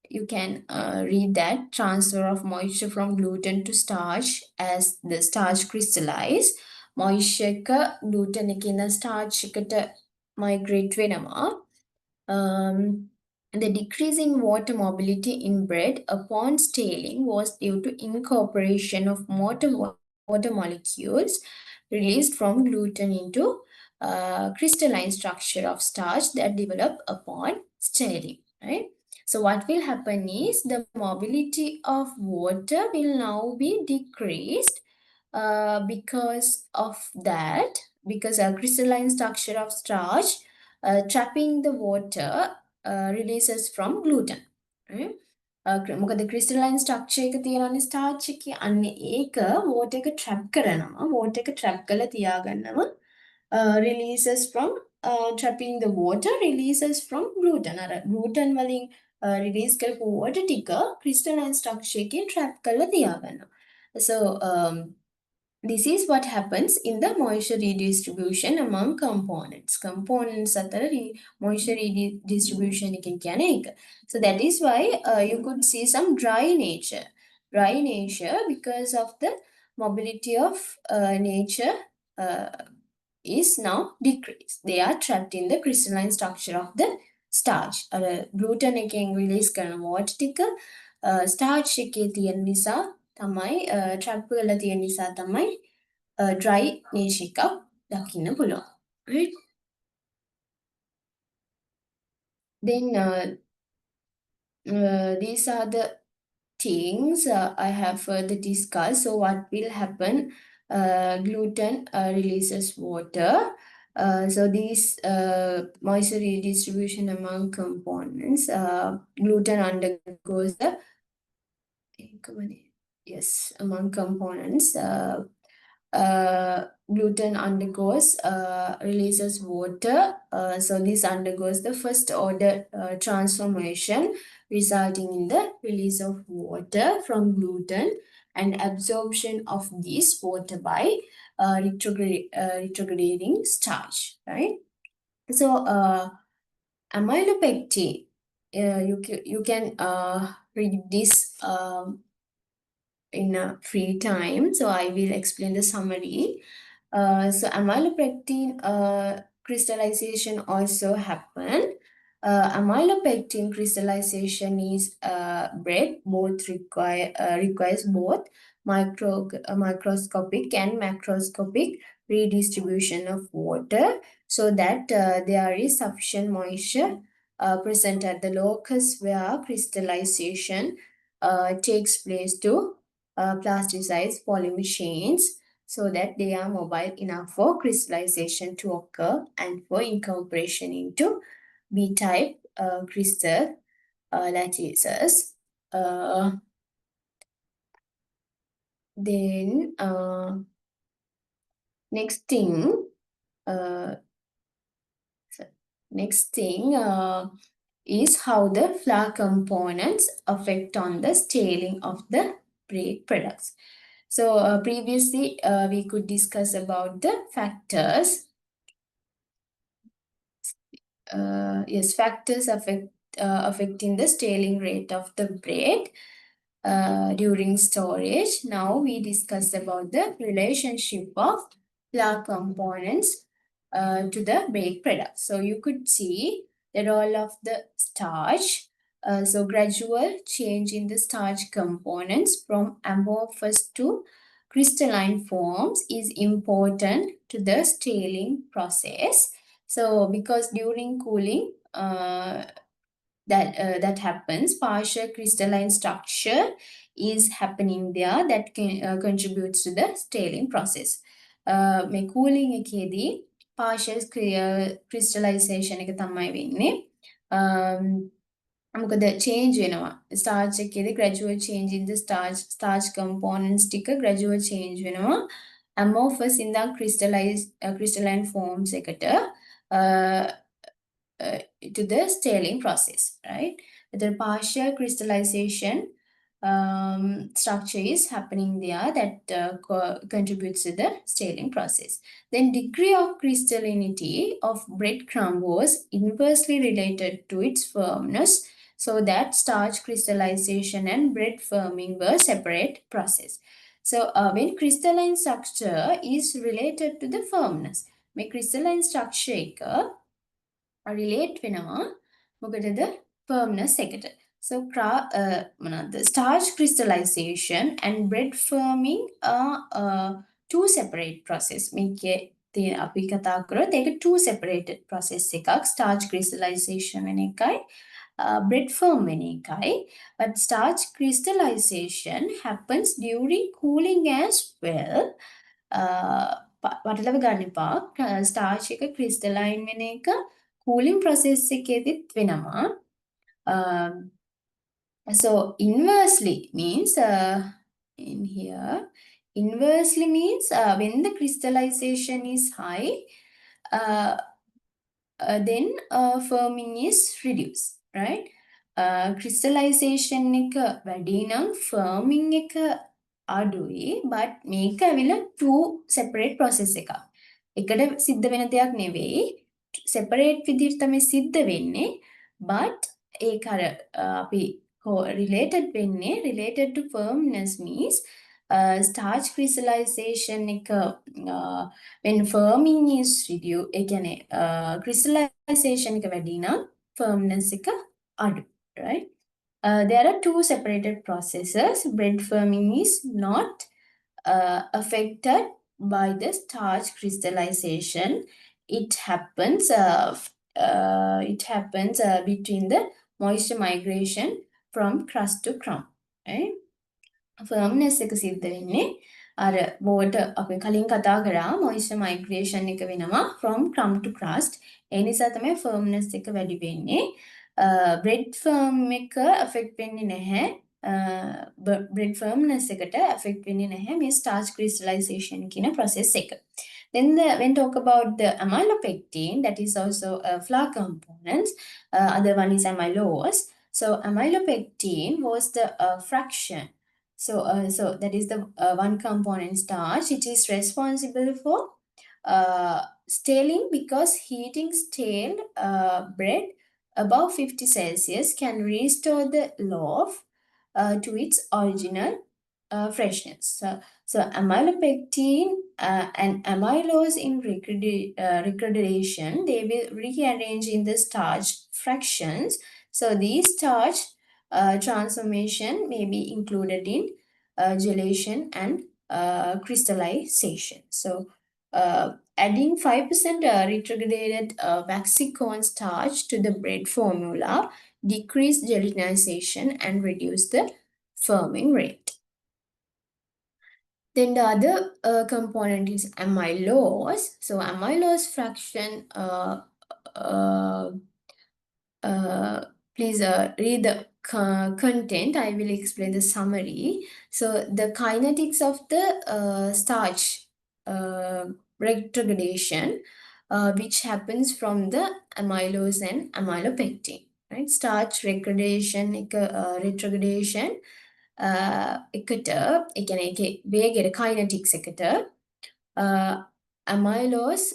You can read that transfer of moisture from gluten to starch as the starch crystallize. Moisture එක gluten එකේ ඉඳන් starch එකට migrate වෙනවා. The decrease in water mobility in bread upon scaling was due to incorporation of water molecules released from gluten into crystalline structure of starch that develop upon scaling, right? So what will happen is the mobility of water will now be decreased because of that, because a crystalline structure of starch trapping the water releases from gluten. Right? මොකද crystalline structure එක තියෙනවානේ starch එකේ. අන්න ඒක water එක trap කරනවා. water එක trap කරලා තියාගන්නවා. Releases from trapping the water releases from gluten. අර gluten වලින් release කරපු water ටික crystalline structure එකේ trap කරලා තියාගන්නවා. So this is what happens in the moisture redistribution among components. Components අතර moisture redistribution එකෙන් කියන්නේ ඒක. So that is why you could see some dry nature. Dry nature because of the mobility of nature is now decreased. They are trapped in the crystalline structure of the starch. අර gluten එකෙන් release කරන water ටික starch එකේ තියෙන නිසා තමයි trap කරලා තියෙන නිසා තමයි dry niche එකක් දකින්න පුළුවන්. Right? Then these are the things I have further discussed. So what will happen? Gluten releases water. So these moisture redistribution among components. Gluten undergoes the yes among components. Gluten undergoes releases water. So this undergoes the first order transformation, resulting in the release of water from gluten and absorption of this water by retrograding starch, right? So amylopectin, you can read this in a free time. So I will explain the summary. So amylopectin crystallization also happen. Amylopectin crystallization is bread both requires both microscopic and macroscopic redistribution of water so that there is sufficient moisture present at the locus where crystallization takes place to plasticize polymer chains so that they are mobile enough for crystallization to occur and for incorporation into B-type crystal lattices. Uh, then next thing, uh, next thing is how the flour components affect on the scaling of the bread products. So previously we could discuss about the factors. Yes, factors affecting the scaling rate of the bread during storage. Now we discuss about the relationship of flour components to the baked product. So you could see the role of the starch. So gradual change in the starch components from amorphous to crystalline forms is important to the scaling process. So because during cooling, that happens, partial crystalline structure is happening there that can contributes to the scaling process. මේ cooling එකේදී partial crystallization එක තමයි වෙන්නේ. මොකද change වෙනවා. starch එකේදී gradual change in the starch components ටික gradual change වෙනවා. amorphous ඉඳන් crystalline forms එකට to the scaling process, right? The partial crystallization structure is happening there that contributes to the scaling process. Then degree of crystallinity of breadcrumb was inversely related to its firmness, so that starch crystallization and bread firming were separate process. So when crystalline structure is related to the firmness, මේ crystalline structure එක relate වෙනවා මොකටද firmness එකට. So මොනවද starch crystallization and bread firming are two separate process. මේකේ අපි කතා කරොත් ඒක two separated process එකක් starch crystallization වෙන එකයි bread firm වෙන එකයි. But starch crystallization happens during cooling as well. පටලව ගන්න එපා. starch එක crystalline වෙන එක cooling process එකේදීත් වෙනවා. So inversely means in here, inversely means when the crystallization is high, then firming is reduced, right? crystallization එක වැඩි නම් firming එක අඩුයි, but මේක ඇවිල්ලා two separate process එකක්. එකට සිද්ධ වෙන දෙයක් නෙවෙයි. separate විදිහට තමයි සිද්ධ වෙන්නේ, but ඒක අර අපි related වෙන්නේ related to firmness means starch crystallization එක when firming is reduced ඒ කියන්නේ crystallization එක වැඩි නම් firmness එක අඩු, right? There are two separated processes. Bread firming is not affected by the starch crystallization. It happens between the moisture migration from crust to crumb. Right? ෆර්ම්නස් එක සිද්ධ වෙන්නේ අර බෝට අපි කලින් කතා කරා මොයිස්චර් මයිග්‍රේෂන් එක වෙනවා from crumb to crust. ඒ නිසා තමයි ෆර්ම්නස් එක වැඩි වෙන්නේ. බ්‍රෙඩ් ෆර්ම් එක affect වෙන්නේ නැහැ. බ්‍රෙඩ් ෆර්ම්නස් එකට affect වෙන්නේ නැහැ මේ starch crystallization කියන process එක. Then when talk about the amylopectin, that is also a flour component. Other one is amylose. So amylopectin was the fraction. So that is the one component starch. It is responsible for staling because heating stale bread above 50 Celsius can restore the loaf to its original freshness. So amylopectin and amylose in degradation, they will rearrange in the starch fractions. So these starch transformation may be included in gelation and crystallization. So adding 5% retrogradated waxy corn starch to the bread formula decrease gelatinization and reduce the firming rate. Then the other component is amylose. So amylose fraction, please read the content. I will explain the summary. So the kinetics of the starch retrogradation, which happens from the amylose and amylopectin. Right? Starch retrogradation, retrogradation එකට ඒ කියන්නේ ඒකේ වේගයට kinetics එකට amylose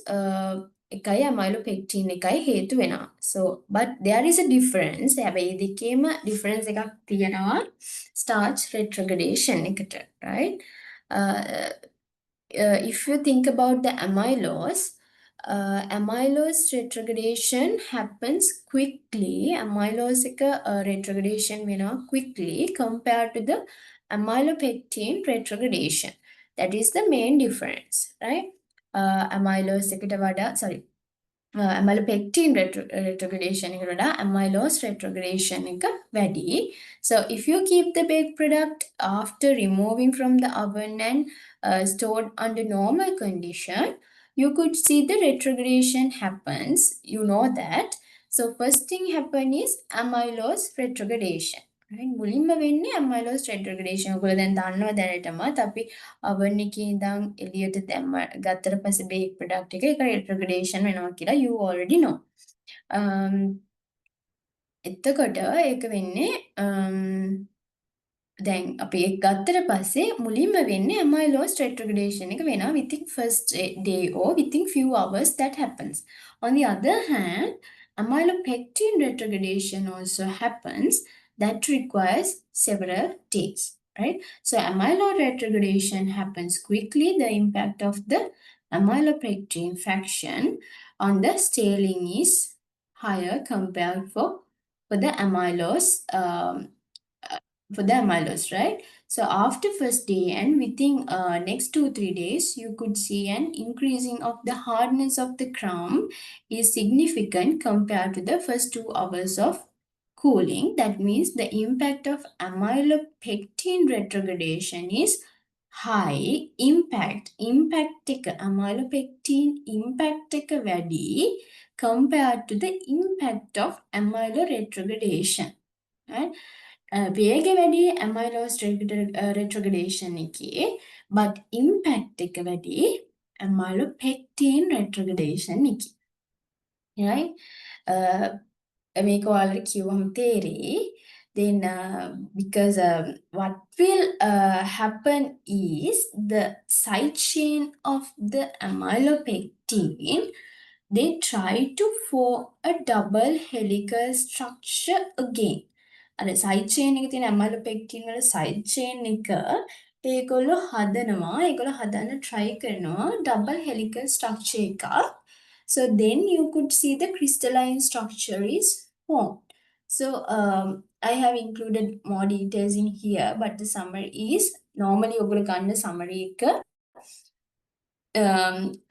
එකයි amylopectin එකයි හේතු වෙනවා. So but there is a difference. හැබැයි දෙකේම difference එකක් තියෙනවා starch retrogradation එකට, right? If you think about the amylose, amylose retrogradation happens quickly. Amylose එක retrogradation වෙනවා quickly compared to the amylopectin retrogradation. That is the main difference, right? Amylose එකට වඩා amylopectin retrogradation එකට වඩා amylose retrogradation එක වැඩි. So if you keep the baked product after removing from the oven and stored under normal condition, you could see the retrogradation happens. You know that. So first thing happen is amylose retrogradation. Right? මුලින්ම වෙන්නේ amylose retrogradation. ඔයගොල්ලෝ දැන් දන්නවා දැනටමත් අපි oven එකේ ඉඳන් එළියට දැම්ම ගත්තට පස්සේ bake product එක ඒක retrogradation වෙනවා කියලා you already know. එතකොට ඒක වෙන්නේ දැන් අපි ඒක ගත්තට පස්සේ මුලින්ම වෙන්නේ amylose retrogradation එක වෙනවා within first day or within few hours that happens. On the other hand, amylopectin retrogradation also happens that requires several days, right? So amylose retrogradation happens quickly. The impact of the amylopectin fraction on the staling is higher compared for the amylose right? So after first day and within next 2-3 days, you could see an increasing of the hardness of the crumb is significant compared to the first 2 hours of cooling. That means the impact of amylopectin retrogradation is high. Impact එක amylopectin impact එක වැඩි compared to the impact of amylose retrogradation, right? වේග වැඩි amylose retrogradation එකේ but impact එක වැඩි amylopectin retrogradation එකේ, right? මේක ඔයාලට කිව්වම තේරෙයි. Then because what will happen is the side chain of the amylopectin, they try to form a double helical structure again. අර side chain එකේ තියෙන amylopectin වල side chain එක ඒගොල්ලෝ හදන්න try කරනවා double helical structure එකක්. So then you could see the crystalline structure is formed. So I have included more details in here, but the summary is normally ඔයගොල්ලෝ ගන්න summary එක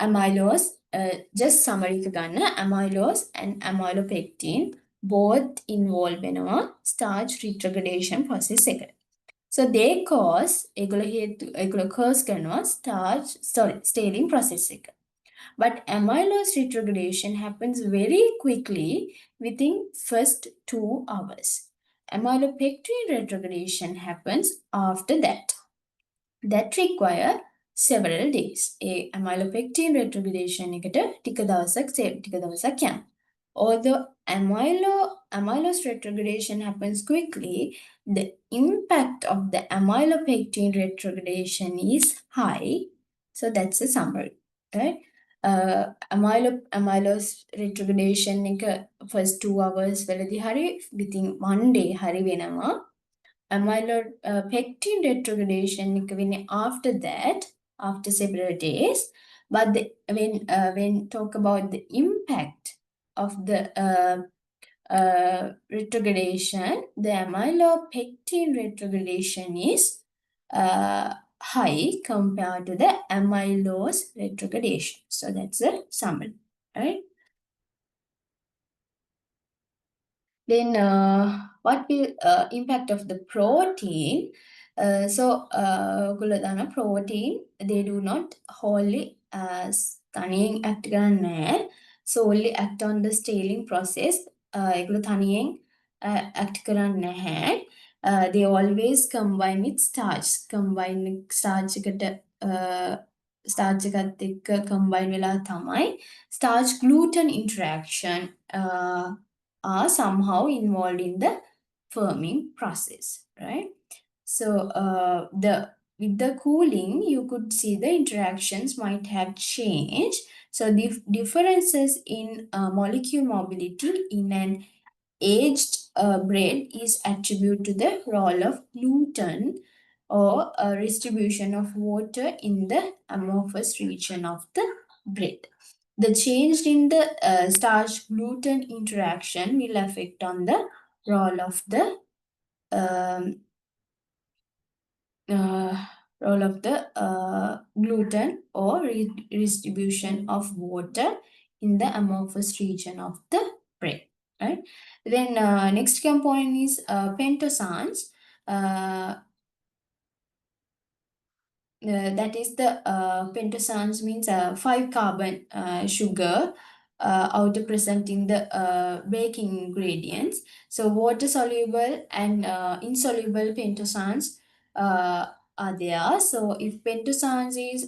amylose just summary එක ගන්න amylose and amylopectin both involve වෙනවා starch retrogradation process එකට. So they cause ඒගොල්ලෝ cause කරනවා scaling process එක. But amylose retrogradation happens very quickly within first 2 hours. Amylopectin retrogradation happens after that. That require several days. A amylopectin retrogradation එකට ටික දවසක් යනවා. Although amylose retrogradation happens quickly, the impact of the amylopectin retrogradation is high. So that's a summary, right? Amylose retrogradation එක first 2 hours වලදී හරි within 1 day හරි වෙනවා. Amylopectin retrogradation එක වෙන්නේ after that, after several days. But when talk about the impact of the retrogradation, the amylopectin retrogradation is high compared to the amylose retrogradation. So that's a summary, right? Then what will impact of the protein? ඔයගොල්ලෝ දන්නවා protein they do not wholly තනියෙන් act කරන්නේ නැහැ. Solely act on the scaling process. ඒගොල්ලෝ තනියෙන් act කරන්නේ නැහැ. They always combine with starch. Starch එකට starch එකත් එක්ක combine වෙලා තමයි starch gluten interaction are somehow involved in the firming process, right? So with the cooling, you could see the interactions might have changed. So the differences in molecule mobility in an aged bread is attributed to the role of gluten or distribution of water in the amorphous region of the bread. The change in the starch-gluten interaction will affect on the role of the um, gluten or redistribution of water in the amorphous region of the bread, right? Then next component is pentosanes. That is the pentosanes means 5-carbon sugar outer present in the baking ingredients. So water soluble and insoluble pentosanes are there. So if pentosanes is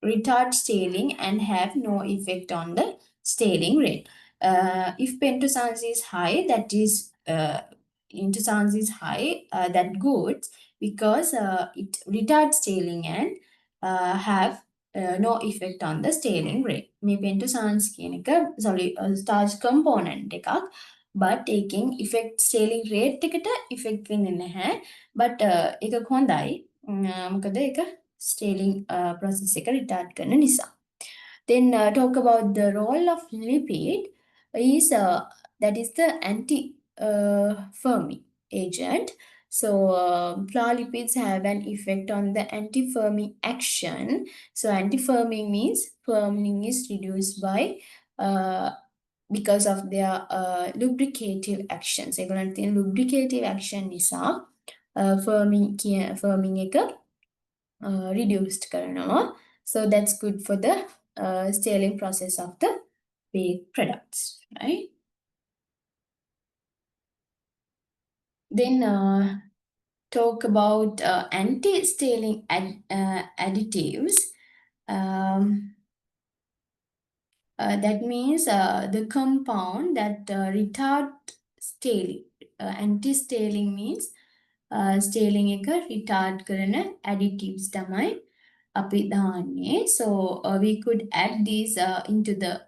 retard scaling and have no effect on the scaling rate. If pentosanes is high, that is pentosanes is high, that good because it retards scaling and have no effect on the scaling rate. මේ pentosanes කියන එක starch component එකක්, but taking effect scaling rate එකට effect වෙන්නේ නැහැ. But ඒක හොඳයි. මොකද ඒක scaling process එක retard කරන නිසා. Then talk about the role of lipid is that is the anti-firming agent. So lipids have an effect on the anti-firming action. So anti-firming means firming is reduced by because of their lubricative actions. ඒගොල්ලන්ට තියෙන lubricative action නිසා firming එක reduced කරනවා. So that's good for the scaling process of the baked products, right? Then talk about anti-scaling additives. That means the compound that retard scaling. Anti-scaling means scaling එක retard කරන additives තමයි අපි දාන්නේ. So we could add these into the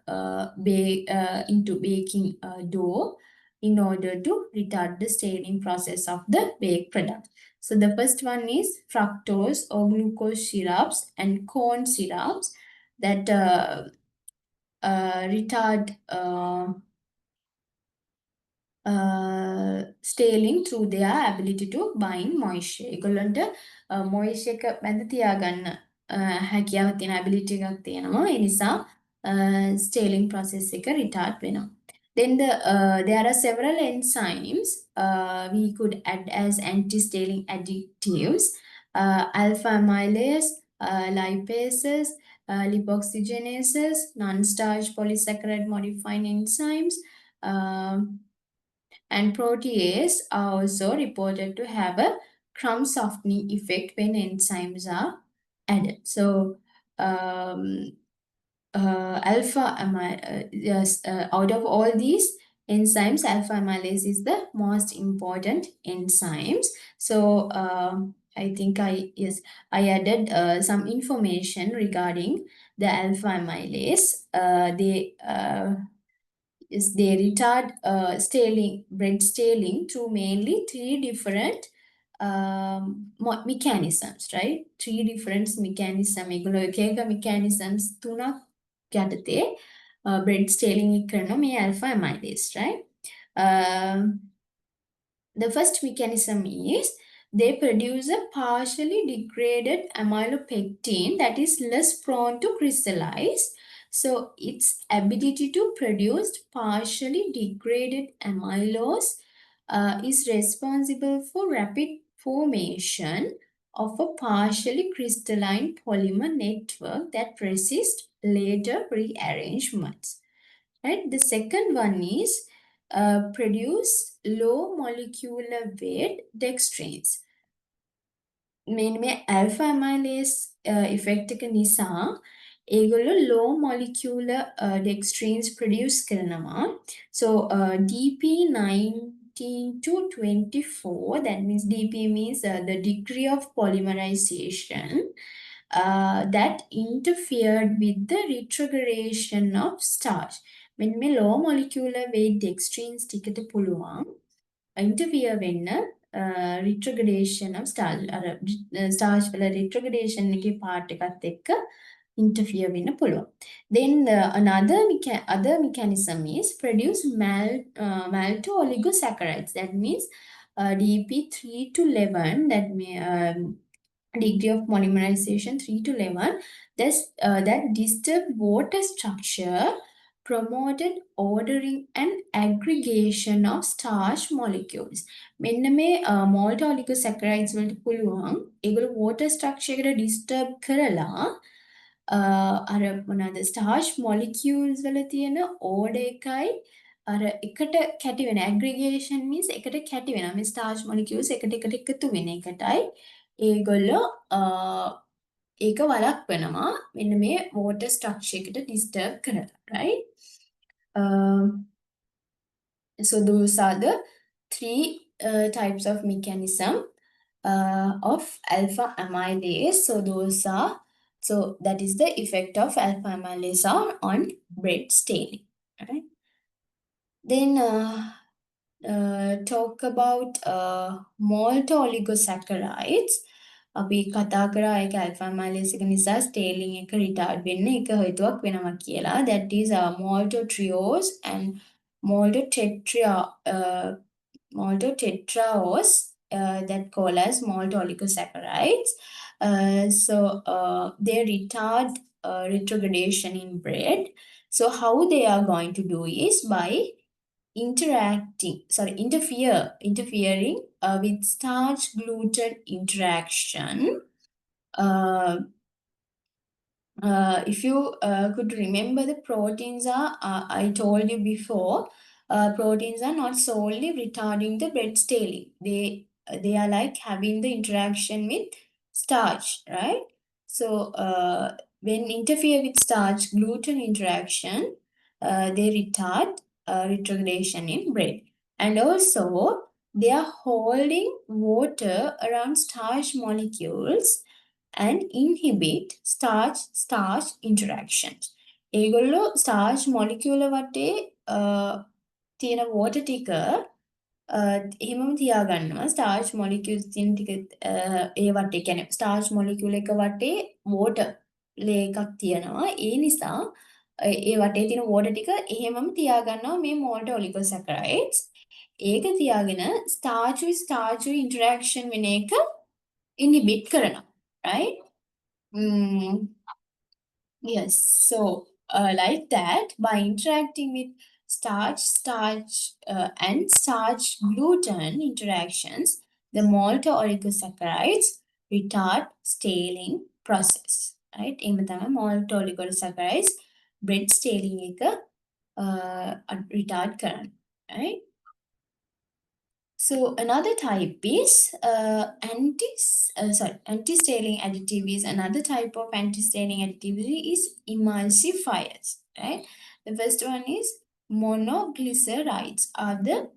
into baking dough in order to retard the scaling process of the baked product. So the first one is fructose or glucose syrups and corn syrups that retard scaling through their ability to bind moisture. ඒගොල්ලන්ට moisture එක මැද තියාගන්න හැකියාව තියෙන ability එකක් තියෙනවා. ඒ නිසා scaling process එක retard වෙනවා. Then there are several enzymes we could add as anti-scaling additives: alpha amylase, lipases, lipoxygenases, non-starch polysaccharide modifying enzymes, um, and protease are also reported to have a crumb softening effect when enzymes are added. So, um, yes, out of all these enzymes, alpha amylase is the most important enzymes. So, I think I added some information regarding the alpha amylase. They retard bread scaling through mainly three different mechanisms, right? Three different mechanisms. ඒගොල්ලෝ එක එක mechanisms තුනක් යටතේ bread scaling එක කරනවා මේ alpha amylase, right? Um, the first mechanism is they produce a partially degraded amylopectin that is less prone to crystallize. So, its ability to produce partially degraded amylose is responsible for rapid formation of a partially crystalline polymer network that resists later rearrangements. Right? The second one is produce low molecular weight dextrins. මේ alpha amylase effect එක නිසා ඒගොල්ලෝ low molecular dextrins produce කරනවා. So DP19 to 24, that means DP means the degree of polymerization that interfered with the retrogradation of starch. මෙන්න මේ low molecular weight dextrins ටිකට පුළුවන් interfere වෙන්න retrogradation of starch starch වල retrogradation එකේ part එකත් එක්ක interfere වෙන්න පුළුවන්. Then other mechanism is produce malto oligosaccharides. That means DP3 to 11, that may degree of polymerization 3 to 11, that disturb water structure promoted ordering and aggregation of starch molecules. මෙන්න මේ malt oligosaccharides වලට පුළුවන් ඒගොල්ලෝ water structure එකට disturb කරලා අර මොනවාද starch molecules වල තියෙන order එකයි අර එකට කැටි වෙන aggregation means එකට කැටි වෙනවා මේ starch molecules එකට එකට එකතු වෙන එකටයි ඒගොල්ලෝ ඒක වළක්වනවා මෙන්න මේ water structure එකට disturb කරලා, right? So those are the three types of mechanism of alpha amylase. So that is the effect of alpha amylase on bread staining. Right? Then talk about malt oligosaccharides. අපි කතා කරා ඒක alpha amylase එක නිසා scaling එක retard වෙන්න එක හේතුවක් වෙනවා කියලා. That is maltotriose and maltotetraose that call as malt oligosaccharides. So they retard retrogradation in bread. So how they are going to do is by interfering with starch gluten interaction. If you could remember, the proteins are, I told you before, proteins are not solely retarding the bread scaling. They are like having the interaction with starch, right? So when interfere with starch gluten interaction, they retard retrogradation in bread. And also, they are holding water around starch molecules and inhibit starch interactions. ඒගොල්ලෝ starch molecule වටේ තියෙන water ටික එහෙමම තියාගන්නවා. starch molecules තියෙන ටික ඒ වටේ කියන්නේ starch molecule එක වටේ water layer එකක් තියෙනවා. ඒ නිසා ඒ වටේ තියෙන water ටික එහෙමම තියාගන්නවා මේ malt oligosaccharides. ඒක තියාගෙන starch with starch interaction වෙන එක inhibit කරනවා. Right? Yes. So, like that, by interacting with and starch gluten interactions, the malt oligosaccharides retard staling process. Right? එහෙම තමයි malt oligosaccharides bread staling එක retard කරන්නේ. Right? So another type is anti-staling additive is another type of anti-staling additive is emulsifiers, right? The first one is monoglycerides are the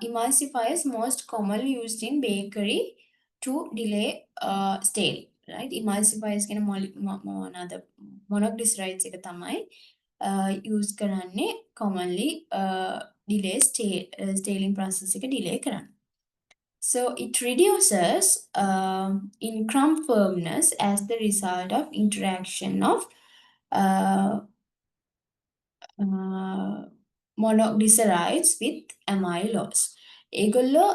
emulsifiers most commonly used in bakery to delay staling, right? Emulsifiers කියන මොනවාද monoglycerides එක තමයි use කරන්නේ commonly staling process එක delay කරන්න. So it reduces in crumb firmness as the result of interaction of monoglycerides with amylose. ඒගොල්ලෝ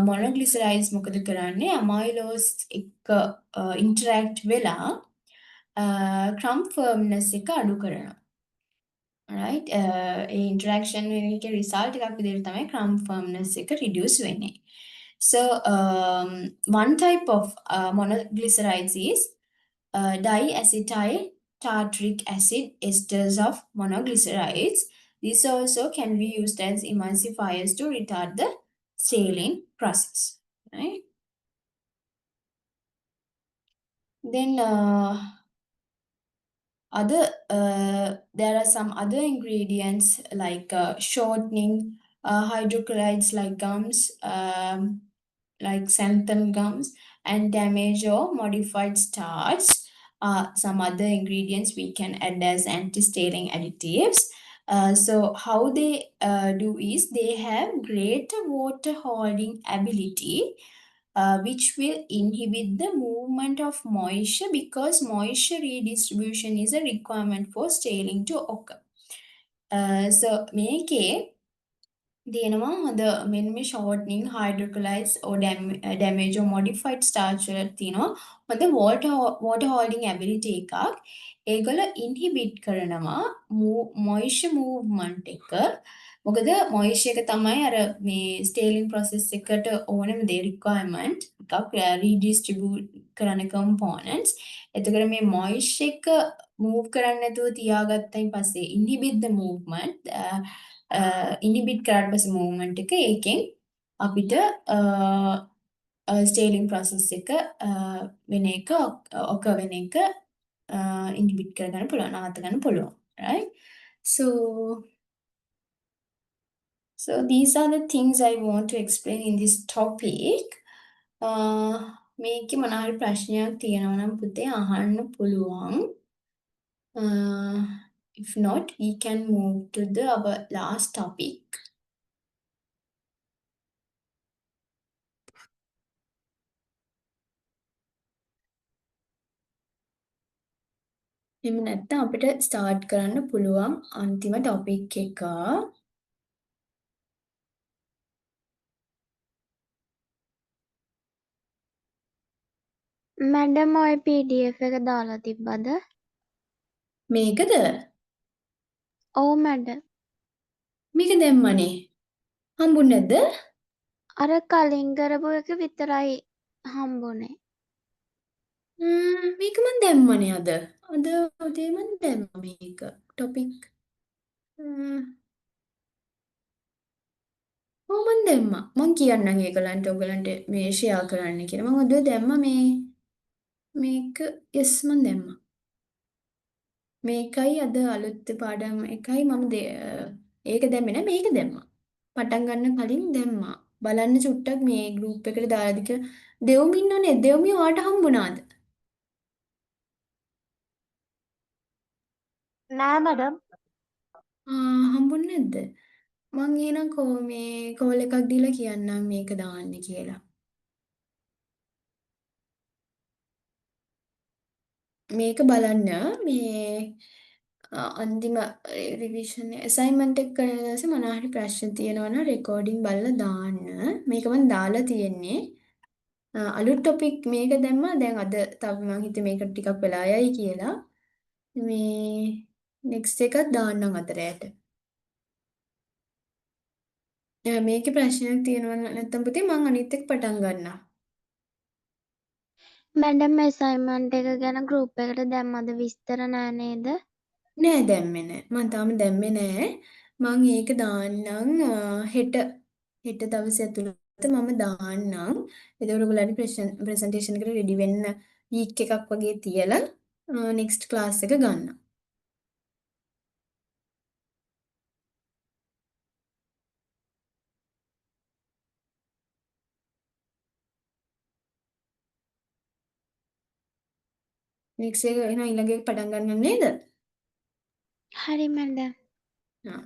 monoglycerides මොකද කරන්නේ amylose එක්ක interact වෙලා crumb firmness එක අඩු කරනවා. Right? Interaction වෙන එකේ result එකක් විදිහට තමයි crumb firmness එක reduce වෙන්නේ. So one type of monoglycerides is diacetyl tartaric acid esters of monoglycerides. These also can be used as emulsifiers to retard the staling process. Right? Then there are some other ingredients like shortening hydrochlorides like gums, like xanthan gums, and damage or modified starch. Some other ingredients we can add as anti-staling additives. So how they do is they have greater water holding ability, which will inhibit the movement of moisture because moisture redistribution is a requirement for staling to occur. So මේකේ දෙනවා හොඳ මෙන්න මේ shortening hydrocolloids or damage or modified starch වල තියෙනවා හොඳ water holding ability එකක්. ඒගොල්ලෝ inhibit කරනවා moisture movement එක. මොකද moisture එක තමයි අර මේ staling process එකට ඕනම දේ requirement එකක් redistribute කරන components. එතකොට මේ moisture එක move කරන්න නැතුව තියාගත්තයින් පස්සේ inhibit the movement inhibit කරාට පස්සේ movement එක ඒකෙන් අපිට staling process එක වෙන එක occur වෙන එක inhibit කරගන්න පුළුවන් නවත්ත ගන්න පුළුවන්. Right? So these are the things I want to explain in this topic. මේකේ මොනවා හරි ප්‍රශ්නයක් තියෙනවා නම් පුතේ අහන්න පුළුවන්. If not, we can move to our last topic. එහෙම නැත්නම් අපිට start කරන්න පුළුවන් අන්තිම topic එක. මැඩම් ඔය PDF එක දාලා තිබ්බද? මේකද? ඔව් මැඩම්. මේක දැම්මනේ. හම්බුනේ නැද්ද? අර කලින් කරපු එක විතරයි හම්බුනේ. මේක මන් දැම්මනේ අද. අද උදේ මන් දැම්මා මේක topic. ඔව් මන් දැම්මා. මං කියන්නම් ඒගොල්ලන්ට ඔයගලන්ට මේ share කරන්න කියලා. මම අද දැම්මා මේක yes මන් දැම්මා. මේකයි අද අලුත් පාඩම් එකයි මම ඒක දැම්මේ නෑ මේක දැම්මා. පටන් ගන්න කලින් දැම්මා. බලන්න චුට්ටක් මේ group එකට දාලාද කියලා. දෙවුම් ඉන්නෝනේ. දෙවුමිය ඔයාට හම්බුණාද? නෑ මැඩම්. හම්බුන්නේ නැද්ද? මං එහෙනම් මේ කෝල් එකක් දීලා කියන්නම් මේක දාන්න කියලා. මේක බලන්න මේ අන්තිම රිවිෂන් assignment එක කරන දවසේ මොනවා හරි ප්‍රශ්න තියෙනවා නම් රෙකෝඩින් බලලා දාන්න. මේක මම දාලා තියෙන්නේ. අලුත් topic මේක දැම්මා. දැන් අද තව මං හිතුවේ මේක ටිකක් වෙලා යයි කියලා. මේ next එකක් දාන්නම් අතරයට. මේකේ ප්‍රශ්නයක් තියෙනවා නැත්නම් පුතේ මං අනිත් එක පටන් ගන්නම්. මැඩම් ඇසයින්මන්ට් එක ගැන ගෲප් එකට දැම්මද විස්තර නෑ නේද? නෑ දැම්මේ නෑ. මං තාම දැම්මේ නෑ. මං ඒක දාන්නම් හෙට දවසේ ඇතුළත මම දාන්නම්. එතකොට ඔයගොල්ලන්ට ප්‍රසන්ටේෂන් එකට රෙඩි වෙන්න වීක් එකක් වගේ තියලා නෙක්ස්ට් ක්ලාස් එක ගන්නම්. නෙක්ස්ට් එක එහෙනම් ඊළඟ එක පටන් ගන්න නේද? හරි මැඩම්. හා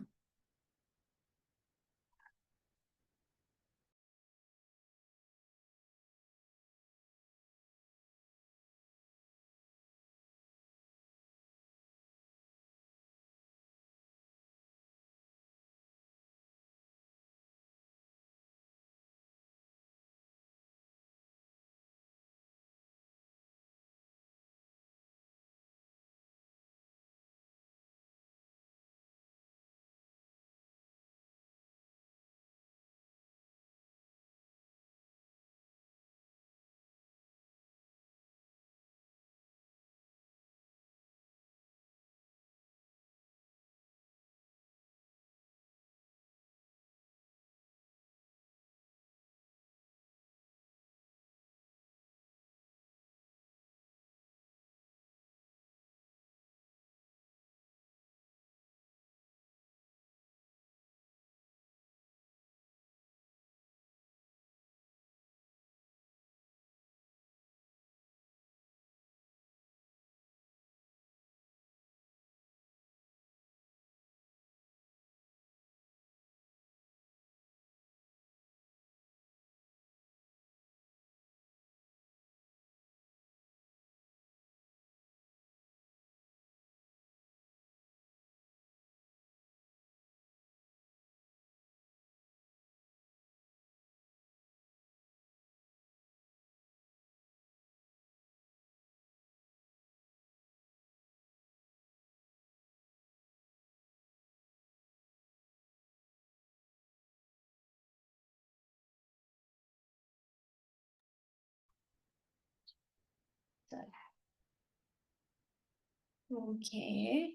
okay.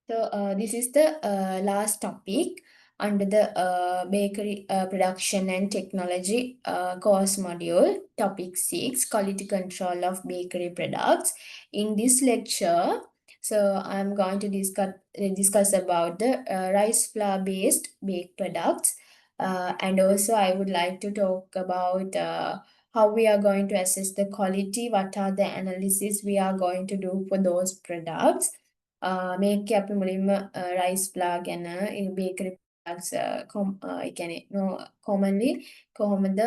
So this is the last topic under the bakery production and technology course module, topic 6, quality control of bakery products. In this lecture, so I'm going to discuss about the rice flour based baked products, and also I would like to talk about how we are going to assess the quality, what are the analysis we are going to do for those products. මේක අපි මුලින්ම rice ප්ලා ගැන bakery products ඒ කියන්නේ commonly කොහොමද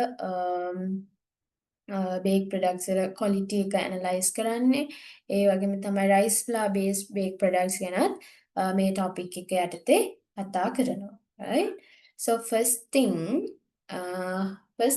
bake products වල quality එක analyse කරන්නේ ඒ වගේම තමයි rice flour base bake products ගැනත් මේ ටොපික් එක යටතේ කතා කරනවා right so first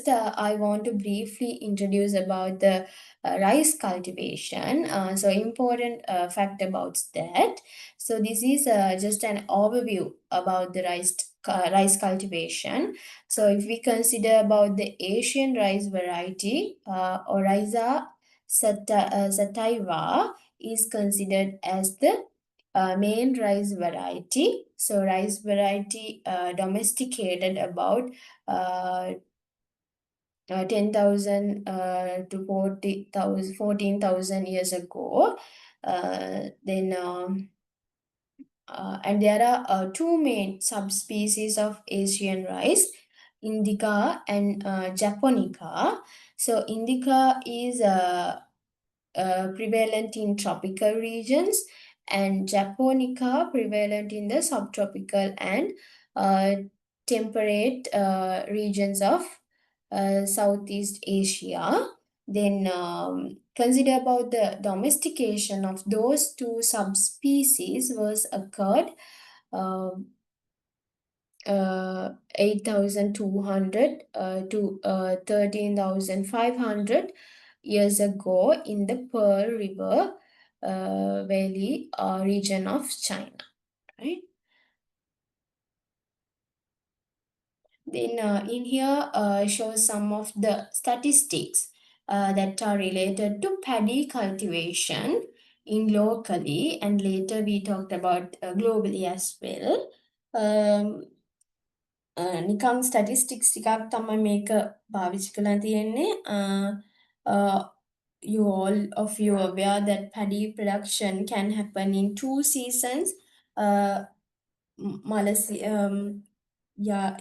I want to briefly introduce about the rice cultivation so important fact about that so this is just an overview about the rice cultivation so if we consider about the Asian rice variety, Oryza sativa is considered as the main rice variety. So rice variety domesticated about 10,000 to 40,000, 14,000 years ago. And there are two main subspecies of Asian rice, Indica and Japonica. So Indica is prevalent in tropical regions and Japonica prevalent in the subtropical and uh, temperate regions of Southeast Asia. Then consider about the domestication of those two subspecies was occurred um, 8,200 to 13,500 years ago in the Pearl River Valley region of China, right? Then in here shows some of the statistics that are related to paddy cultivation in locally, and later we talked about globally as well. නිකං statistics ටිකක් තමයි මේක පාවිච්චි කරලා තියෙන්නේ. You all of you aware that paddy production can happen in 2 seasons. මලසි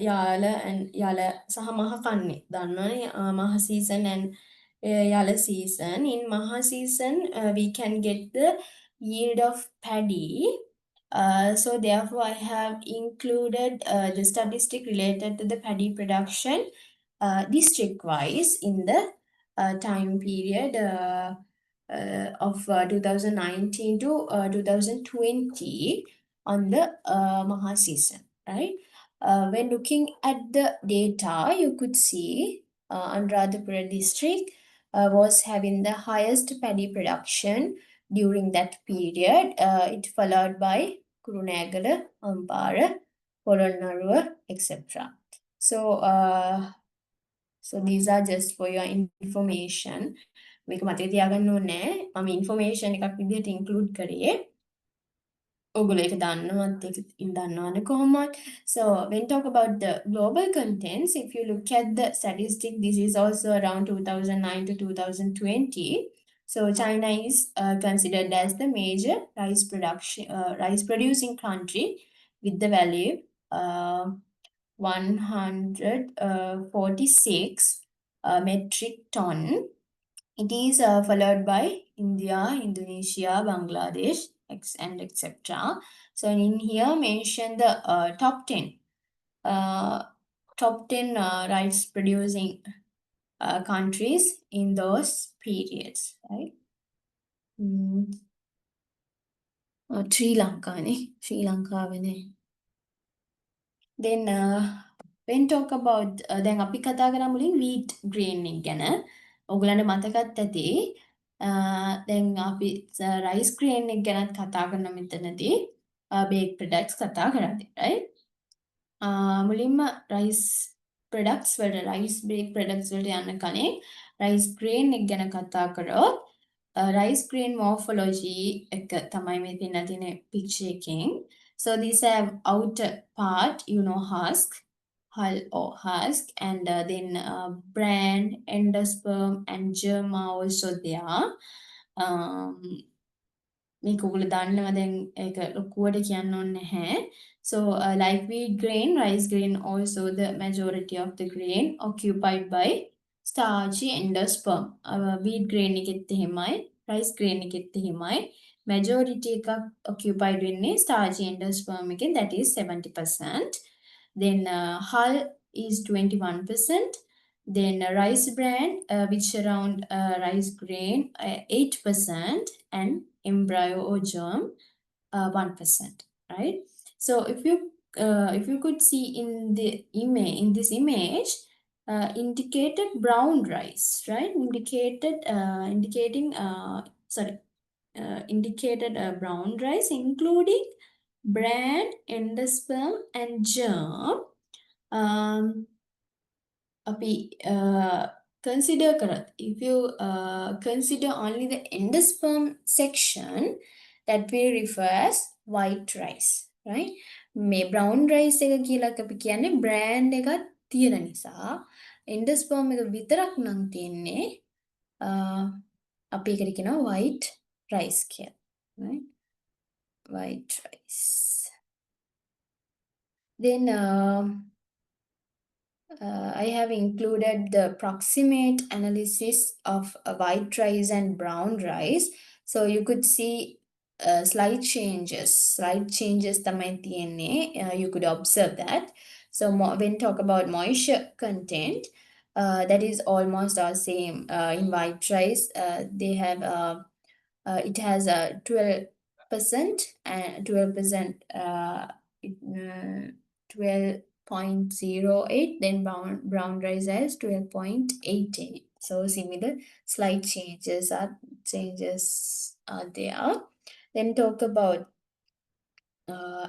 Yala and Yala සහ මහ කන්නේ දන්නවනේ මහ season and Yala season. In මහ season we can get the yield of paddy. So therefore I have included the statistic related to the paddy production district wise in the time period of 2019 to 2020 on the Maha season, right? When looking at the data, you could see Anuradhapura district was having the highest paddy production during that period. It followed by Kurunegala, Ampara, Polonnaruwa, etc. So these are just for your information. මේක මතක තියාගන්න ඕනේ. මම information එකක් විදිහට include කරේ. ඔගොල්ලෝ ඒක දන්නවත් ඒක දන්නවනේ කොහොමවත්. So when talk about the global contents, if you look at the statistic, this is also around 2009 to 2020. So China is considered as the major rice producing country with the value 146 metric ton. It is followed by India, Indonesia, Bangladesh, and etc. So in here mention the top 10 rice producing countries in those periods, right? Sri Lanka ne, Sri Lanka වෙන්නේ. Then when talk about දැන් අපි කතා කරා මුලින් wheat grain එක ගැන. ඔයගලන්ට මතකත් ඇති. දැන් අපි rice grain එක ගැනත් කතා කරන මෙතනදී baked products කතා කරන්නේ, right? මුලින්ම rice products වලට rice baked products වලට යන්න කලින් rice grain එක ගැන කතා කරොත් rice grain morphology එක තමයි මේ තියෙන picture එකෙන්. So these have outer part, husk, hull or husk, and then bran, endosperm, and germ are also there. මේක ඔයගොල්ලෝ දන්නවා දැන් ඒක ලොකුවට කියන්න ඕනේ නැහැ. So like wheat grain, rice grain also the majority of the grain occupied by starchy endosperm. Wheat grain එකෙත් එහෙමයි, rice grain එකෙත් එහෙමයි. Majority එකක් occupied වෙන්නේ starchy endosperm එකෙන්, that is 70%. Then hull is 21%. Then rice bran, which around rice grain 8%, and embryo or germ 1%, right? So if you could see in this image, indicated brown rice, right? Indicated brown rice, including bran, endosperm, and germ. Consider correct. If you consider only the endosperm section, that will refer as white rice, right? මේ brown rice එක කියලා අපි කියන්නේ brand එකක් තියෙන නිසා endosperm එක විතරක් නම් තියෙන්නේ අපි ඒකට කියනවා white rice කියලා, right? White rice. Then I have included the approximate analysis of white rice and brown rice. So you could see slight changes තමයි තියෙන්නේ. You could observe that. So when talk about moisture content, that is almost all same. In white rice, they have it has 12% and 12%. 12.08, then brown rice has 12.88. So similar slight changes are there. Then talk about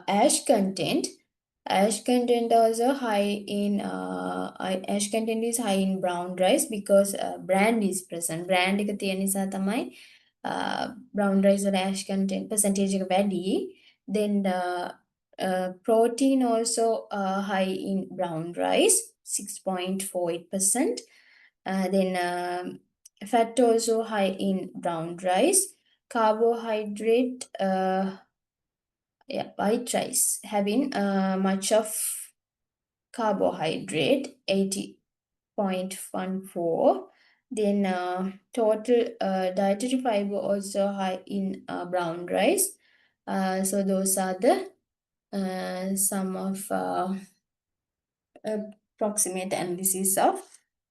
ash content. Ash content also high in ash content is high in brown rice because brand is present. Brand එක තියෙන නිසා තමයි brown rice වල ash content percentage එක වැඩි. Then protein also high in brown rice 6.48%. Then fat also high in brown rice. Carbohydrate white rice having much of carbohydrate 80.14. Then total dietary fiber also high in brown rice. So those are the some of approximate analysis of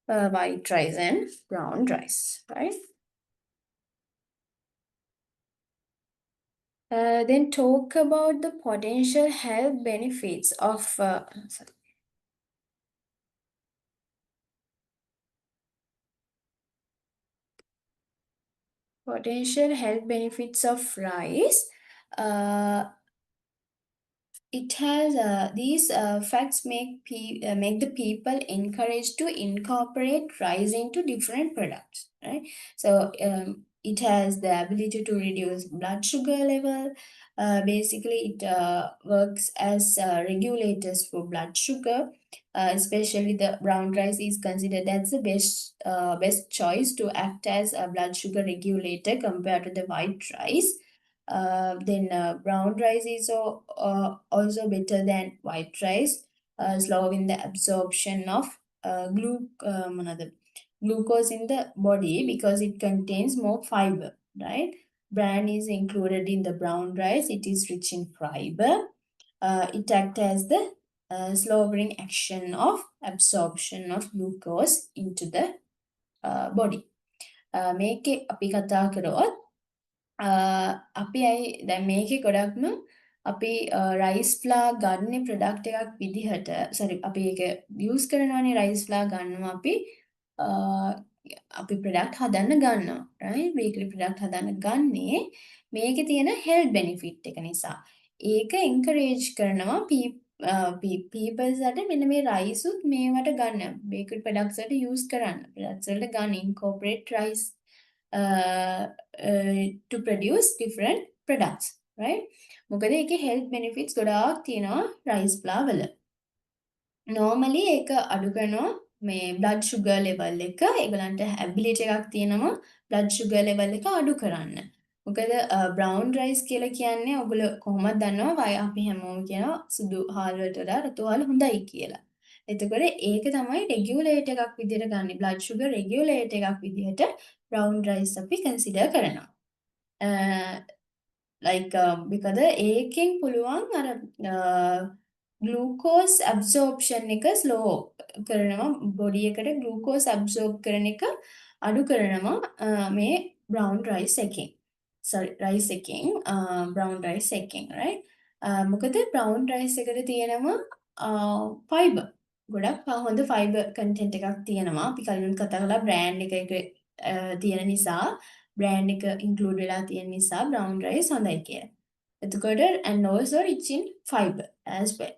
white rice and brown rice, right? Then talk about the potential health benefits of potential health benefits of rice. It has these facts make the people encouraged to incorporate rice into different products, right? So it has the ability to reduce blood sugar level. Basically, it works as regulators for blood sugar. Especially the brown rice is considered as the best choice to act as a blood sugar regulator compared to the white rice. Then brown rice is also better than white rice, slowing the absorption of glucose in the body because it contains more fiber, right? Bran is included in the brown rice. It is rich in fiber. It acts as the slowing action of absorption of glucose into the body. මේකේ අපි කතා කරොත් අපි අයි දැන් මේකේ ගොඩක්ම අපි rice flour ගන්න ප්‍රොඩක්ට් එකක් විදිහට සරි අපි ඒක යූස් කරනවානේ රයිස් ෆ්ලා ගන්නවා අපි ප්‍රොඩක්ට් හදන්න ගන්නවා right බේකරි ප්‍රොඩක්ට් හදන්න ගන්නේ මේකේ තියෙන හෙල්ත් බෙනිෆිට් එක නිසා ඒක එන්කරේජ් කරනවා peoples අට මෙන්න මේ රයිස් උත් මේවට ගන්න බේකරි ප්‍රොඩක්ට්ස් වලට යූස් කරන්න ප්‍රොඩක්ට්ස් වලට ගන්න incorporate rice to produce different products, right? මොකද ඒකේ health benefits ගොඩාක් තියෙනවා rice flour වල. Normally ඒක අඩු කරනවා මේ blood sugar level එක ඒගොල්ලන්ට ability එකක් තියෙනවා blood sugar level එක අඩු කරන්න. මොකද brown rice කියලා කියන්නේ ඔයගොල්ලෝ කොහොමද දන්නවා අපි හැමෝම කියනවා සුදු හාල් වලට වඩා රතු හාල් හොඳයි කියලා. එතකොට ඒක තමයි regulate එකක් විදිහට ගන්න blood sugar regulate එකක් විදිහට brown rice අපි consider කරනවා. Like because ඒකෙන් පුළුවන් අර glucose absorption එක slow කරනවා body එකට glucose absorb කරන එක අඩු කරනවා මේ brown rice එකෙන්. Sorry rice එකෙන් brown rice එකෙන් right? මොකද brown rice එකට තියෙනවා fiber. ගොඩක් හොඳ fiber content එකක් තියෙනවා. අපි කලින් කතා කළා brand එකක තියෙන නිසා brand එක include වෙලා තියෙන නිසා brown rice හොඳයි කියලා. එතකොට and also rich in fiber as well.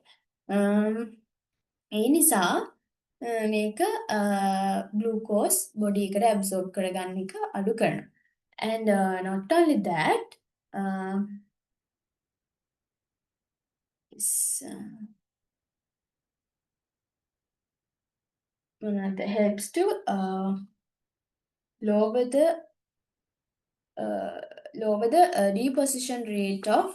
ඒ නිසා මේක glucose body එකට absorb කරගන්න එක අඩු කරනවා. And not only that it helps to lower the deposition rate of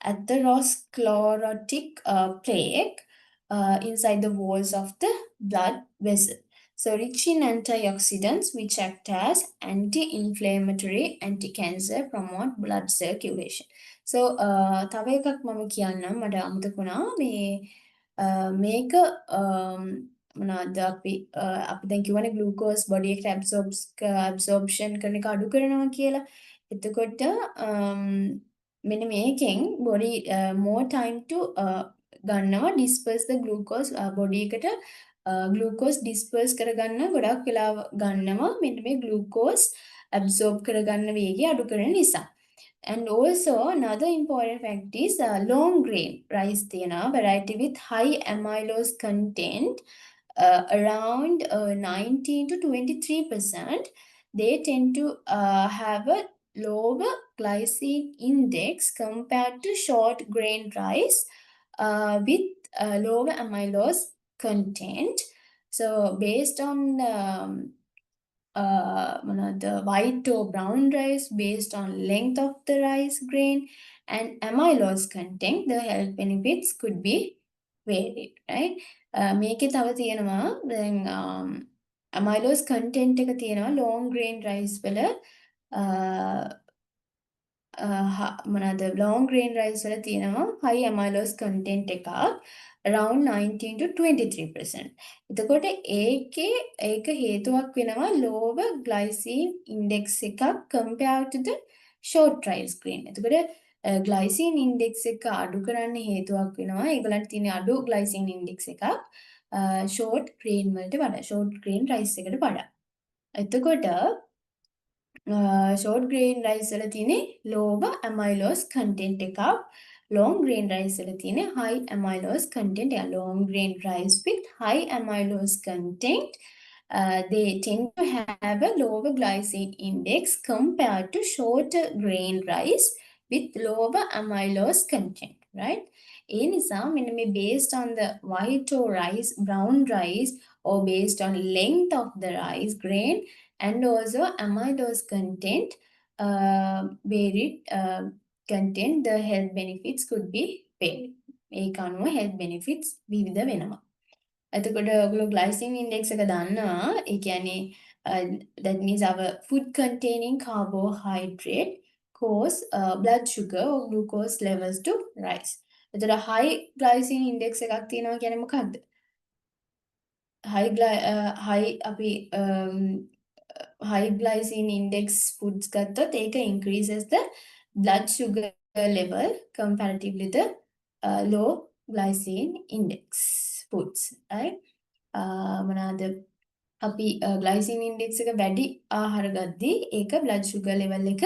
atherosclerotic plaque inside the walls of the blood vessel. So rich in antioxidants which act as anti-inflammatory, anti-cancer, promote blood circulation. So තව එකක් මම කියන්නම් මට අමතක වුණා මේ මේක මොනවද අපි දැන් කියවනේ glucose body එකට absorption කරන එක අඩු කරනවා කියලා. එතකොට මෙන්න මේකෙන් body more time to ගන්නවා disperse the glucose body එකට glucose disperse කරගන්න ගොඩක් වෙලා ගන්නවා මෙන්න මේ glucose absorb කරගන්න වේගය අඩු කරන නිසා. And also another important fact is long grain rice තියෙනවා variety with high amylose content around 19 to 23%. They tend to have a lower glycemic index compared to short grain rice with lower amylose content. So based on the white or brown rice, based on length of the rice grain and amylose content, the health benefits could be varied, right? මේකේ තව තියෙනවා දැන් amylose content එක තියෙනවා long grain rice වල මොනවාද long grain rice වල තියෙනවා high amylose content එකක් around 19 to 23%. එතකොට ඒක හේතුවක් වෙනවා lower glycemic index එකක් compared to the short rice grain. එතකොට glycemic index එක අඩු කරන්න හේතුවක් වෙනවා ඒගොල්ලන්ට තියෙන අඩු glycemic index එකක් short grain වලට වඩා short grain rice එකට වඩා. එතකොට short grain rice වල තියෙන්නේ lower amylose content එකක් long grain rice වල තියෙන්නේ high amylose content එකක් long grain rice with high amylose content they tend to have a lower glycemic index compared to shorter grain rice with lower amylose content, right? ඒ නිසා මෙන්න මේ based on the white or rice, brown rice or based on length of the rice grain and also amylose content, varied content, the health benefits could be varied. ඒක අනුව health benefits විවිධ වෙනවා. එතකොට ඔයගොල්ලෝ glycemic index එක දන්නවා. ඒ කියන්නේ that means our food containing carbohydrate cause blood sugar or glucose levels to rise. එතකොට high glycemic index එකක් තියෙනවා කියන්නේ මොකක්ද? high අපි high glycemic index foods ගත්තොත් ඒක increases the blood sugar level comparatively the low glycemic index foods, right? මොනවාද අපි glycemic index එක වැඩි ආහාර ගද්දී ඒක blood sugar level එක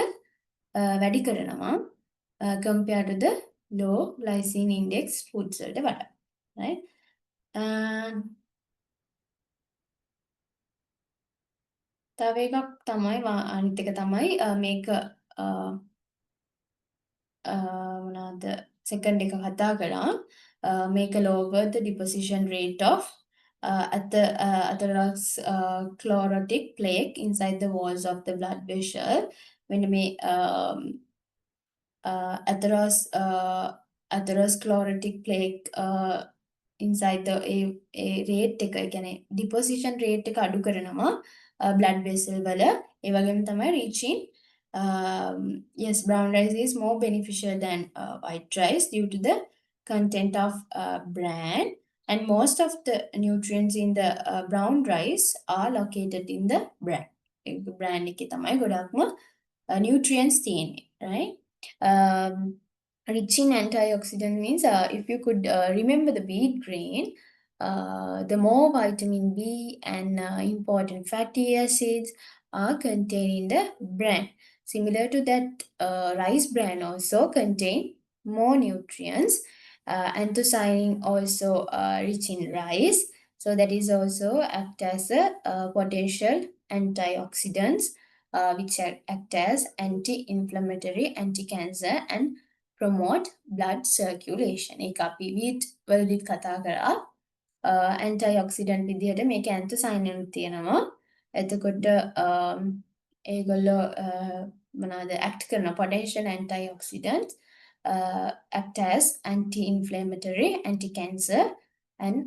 වැඩි කරනවා compared to the low glycemic index foods වලට වඩා, right? තව එකක් තමයි අනිත් එක තමයි මේක මොනවාද second එක කතා කරා මේක lower the deposition rate of atherosclerotic plaque inside the walls of the blood vessel when මේ atherosclerotic plaque inside the rate එක කියන්නේ deposition rate එක අඩු කරනවා blood vessel වල ඒ වගේම තමයි reaching yes brown rice is more beneficial than white rice due to the content of bran and most of the nutrients in the brown rice are located in the bran. bran එකේ තමයි ගොඩක්ම nutrients තියෙන්නේ, right? Rich in antioxidant means if you could remember the wheat grain, the more vitamin B and important fatty acids are contained in the bran. Similar to that, rice bran also contain more nutrients. Anthocyanin also rich in rice, so that is also act as a potential antioxidants which act as anti-inflammatory, anti-cancer and promote blood circulation. ඒක අපි wheat වලදීත් කතා කරා. antioxidant විදිහට මේක anthocyanin තියෙනවා. එතකොට ඒගොල්ලෝ මොනවාද act කරන potential antioxidants act as anti-inflammatory, anti-cancer and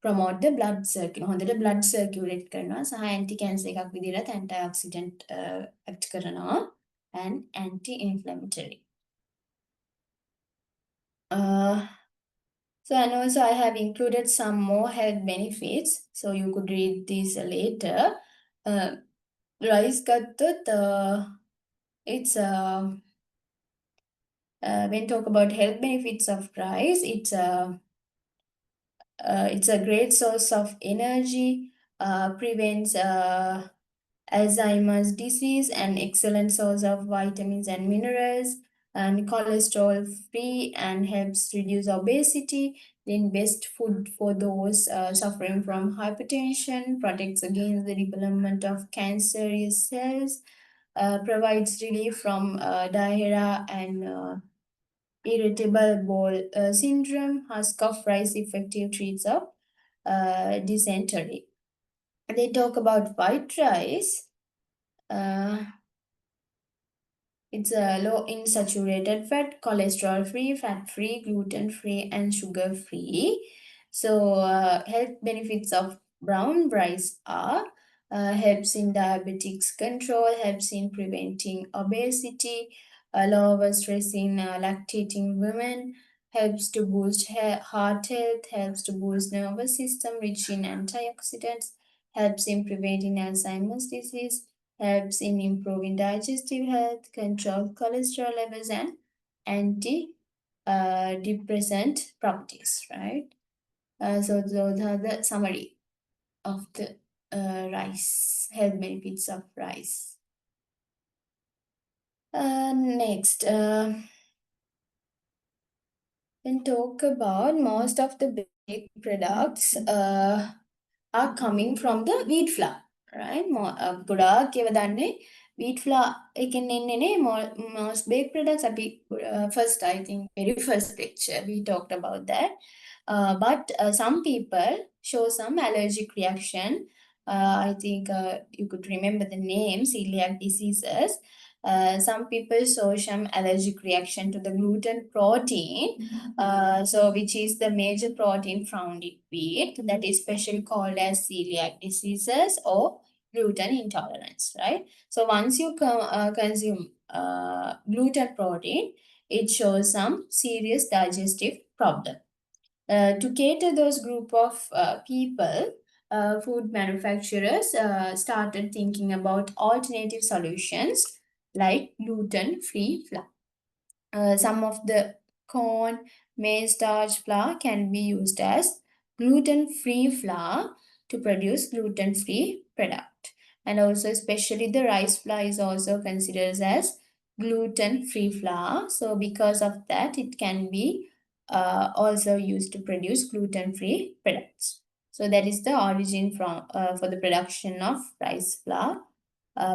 promote the blood circulation. හොඳට blood circulate කරනවා සහ anti-cancer එකක් විදිහට antioxidant act කරනවා and anti-inflammatory. So and also I have included some more health benefits, so you could read these later. Rice gattut, it's when talk about health benefits of rice, it's a great source of energy, prevents Alzheimer's disease, an excellent source of vitamins and minerals, and cholesterol free and helps reduce obesity. Then best food for those suffering from hypertension, protects against the development of cancerous cells, provides relief from diarrhea and irritable bowel syndrome, husk of rice effective treats of dysentery. They talk about white rice. Uh, it's a low in saturated fat, cholesterol free, fat free, gluten free, and sugar free. So, health benefits of brown rice are helps in diabetics control, helps in preventing obesity, lower stress in lactating women, helps to boost heart health, helps to boost nervous system, rich in antioxidants, helps in preventing Alzheimer's disease, helps in improving digestive health, control cholesterol levels, and anti depressant properties, right? So those are the summary of the rice, health benefits of rice. Next, then talk about most of the baked products are coming from the wheat flour, right? ගොඩාක් ඒවා දන්නේ wheat flour එකෙන් එන්නේ most baked products අපි first I think very first lecture we talked about that. But some people show some allergic reaction. I think you could remember the name celiac diseases. Some people show some allergic reaction to the gluten protein, so which is the major protein found in wheat that is specially called as celiac diseases or gluten intolerance, right? So once you consume gluten protein, it shows some serious digestive problem. To cater those group of people, food manufacturers started thinking about alternative solutions like gluten-free flour. Some of the corn, maize starch flour can be used as gluten-free flour to produce gluten-free product. And also especially the rice flour is also considered as gluten-free flour. So because of that, it can be also used to produce gluten-free products. So that is the origin from for the production of rice flour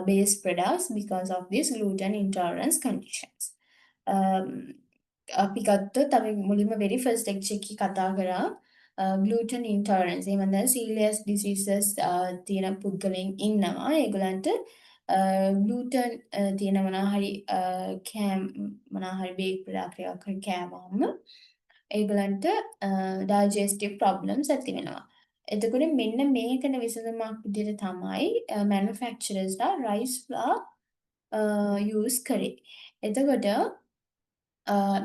based products because of these gluten intolerance conditions. අපි ගත්තොත් අපි මුලින්ම very first lecture එකේ කතා කරා gluten intolerance. එහෙම නැත්නම් celiac diseases තියෙන පුද්ගලයන් ඉන්නවා. ඒගොල්ලන්ට gluten තියෙන මොනවා හරි කෑම මොනවා හරි බේක් ප්‍රොඩක්ට් එකක් හරි කෑවම ඒගොල්ලන්ට digestive problems ඇති වෙනවා. එතකොට මෙන්න මේකට විසඳුමක් විදිහට තමයි manufacturers rice flour use කරේ. එතකොට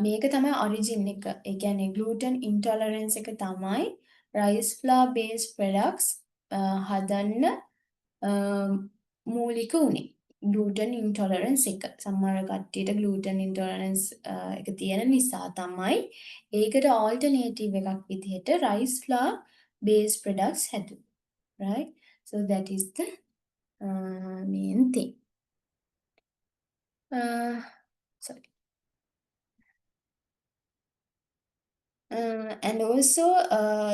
මේක තමයි origin එක. ඒ කියන්නේ gluten intolerance එක තමයි rice flour based products හදන්න මූලික උනේ. gluten intolerance එක. සමහර කට්ටියට gluten intolerance එක තියෙන නිසා තමයි ඒකට alternative එකක් විදිහට rice flour based products හැදුවේ. Right? So that is the main thing. Sorry. And also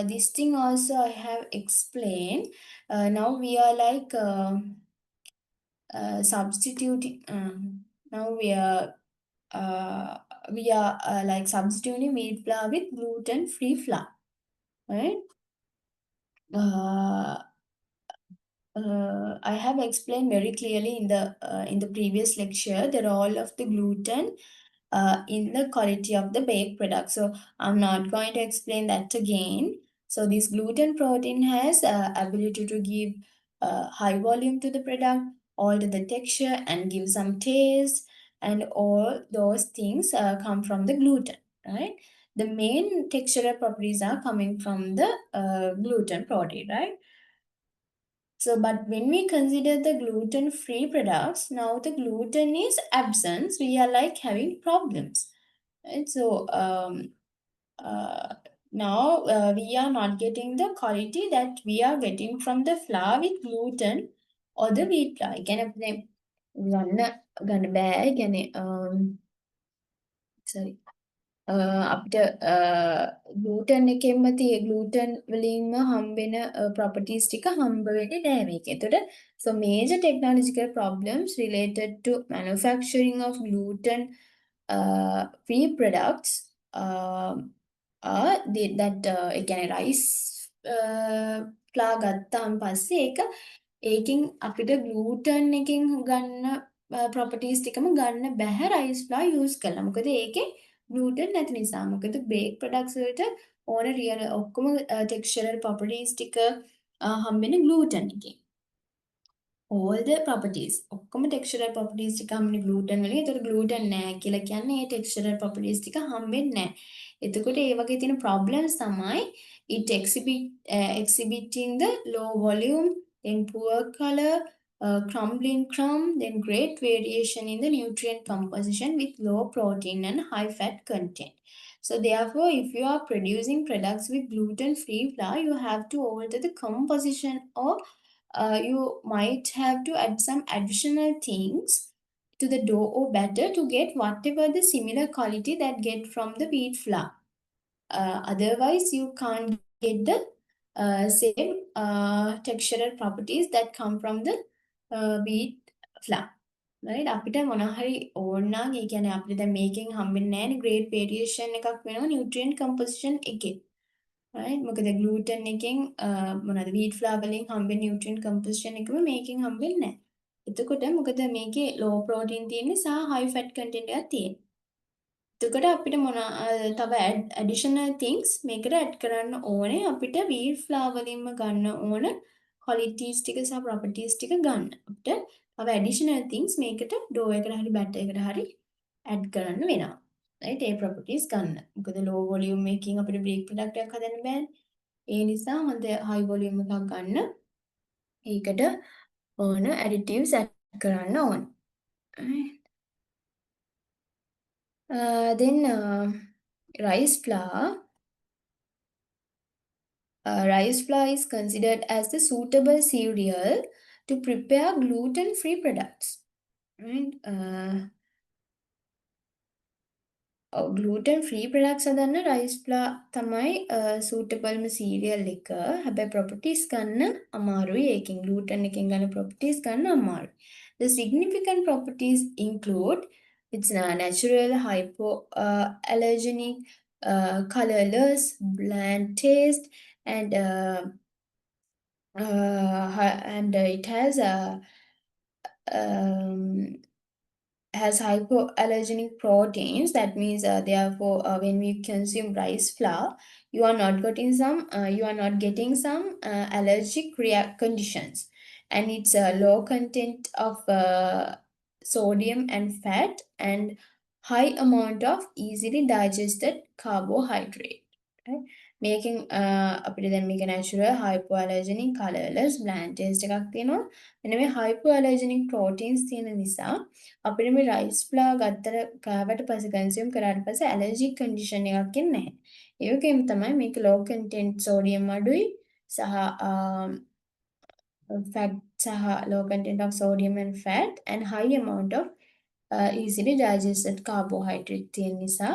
this thing also I have explained. Now we are like substituting. Now we are like substituting wheat flour with gluten-free flour, right? I have explained very clearly in the previous lecture the role of the gluten in the quality of the baked product. So I'm not going to explain that again. So this gluten protein has ability to give high volume to the product, alter the texture and give some taste, and all those things come from the gluten, right? The main textural properties are coming from the gluten protein, right? So, but when we consider the gluten-free products, now the gluten is absent. We are like having problems. Right? So, now we are not getting the quality that we are getting from the flour with gluten or the wheat flour. ඒ කියන්නේ අපිට ගන්න බෑ. ඒ කියන්නේ sorry. අපිට ග්ලූටන් එකෙන්ම තිය ග්ලූටන් වලින්ම හම්බෙන properties ටික හම්බ වෙන්නේ නෑ මේක. එතකොට so major technological problems related to manufacturing of gluten free products that ඒ කියන්නේ rice flour ගත්තාන් පස්සේ ඒකෙන් අපිට ග්ලූටන් එකෙන් ගන්න properties ටිකම ගන්න බැහැ rice flour use කළා. මොකද ඒකේ gluten නැති නිසා. මොකද baked products වලට ඕන real ඔක්කොම textural properties ටික හම්බෙන්නේ gluten එකෙන්. all the properties ඔක්කොම textural properties ටික හම්බෙන්නේ gluten වලින්. ඒතකොට gluten නැහැ කියලා කියන්නේ ඒ textural properties ටික හම්බෙන්නේ නැහැ. එතකොට ඒ වගේ තියෙන problems තමයි exhibiting the low volume, then poor color, crumbling crumb, then great variation in the nutrient composition with low protein and high fat content. So therefore, if you are producing products with gluten-free flour, you have to alter the composition, or you might have to add some additional things to the dough or batter to get whatever the similar quality that get from the wheat flour. Otherwise, you can't get the same textural properties that come from the wheat flour. right? අපිට මොනවා හරි ඕන නම් ඒ කියන්නේ අපිට දැන් මේකෙන් හම්බෙන්නේ නැහැනේ great variation එකක් වෙනවා nutrient composition එකේ. right? මොකද gluten එකෙන් මොනවාද wheat flour වලින් හම්බෙන nutrient composition එකම මේකෙන් හම්බෙන්නේ නැහැ. එතකොට මොකද මේකේ low protein තියෙන්නේ සහ high fat content එකක් තියෙන්නේ. එතකොට අපිට තව additional things මේකට add කරන්න ඕනේ අපිට wheat flour වලින්ම ගන්න ඕන qualities ටික සහ properties ටික ගන්න. අපිට තව additional things මේකට dough එකට හරි batter එකට හරි add කරන්න වෙනවා. right? ඒ properties ගන්න. මොකද low volume එකකින් අපිට break product එකක් හදන්න බෑනේ. ඒ නිසා හොඳ high volume එකක් ගන්න. ඒකට ඕන additives add කරන්න ඕන. right? Then rice flour. Rice flour is considered as the suitable cereal to prepare gluten-free products. Right? gluten-free products හදන්න rice flour තමයි suitable cereal එක. හැබැයි properties ගන්න අමාරුයි. ඒකෙන් gluten එකෙන් ගන්න properties ගන්න අමාරුයි. The significant properties include its natural hypoallergenic, colorless, bland taste, and it has hypoallergenic proteins. That means therefore when we consume rice flour, you are not getting some allergic conditions, and it's a low content of sodium and fat and high amount of easily digested carbohydrate. right? Making අපිට දැන් මේක natural hypoallergenic colorless bland taste එකක් තියෙනවා. මෙන්න මේ hypoallergenic proteins තියෙන නිසා අපිට මේ rice flour කාවට පස්සේ consume කරාට පස්සේ allergic condition එකක් එන්නේ නැහැ. ඒ වගේම තමයි මේක low content sodium අඩුයි සහ fat සහ low content of sodium and fat and high amount of easily digested carbohydrate තියෙන නිසා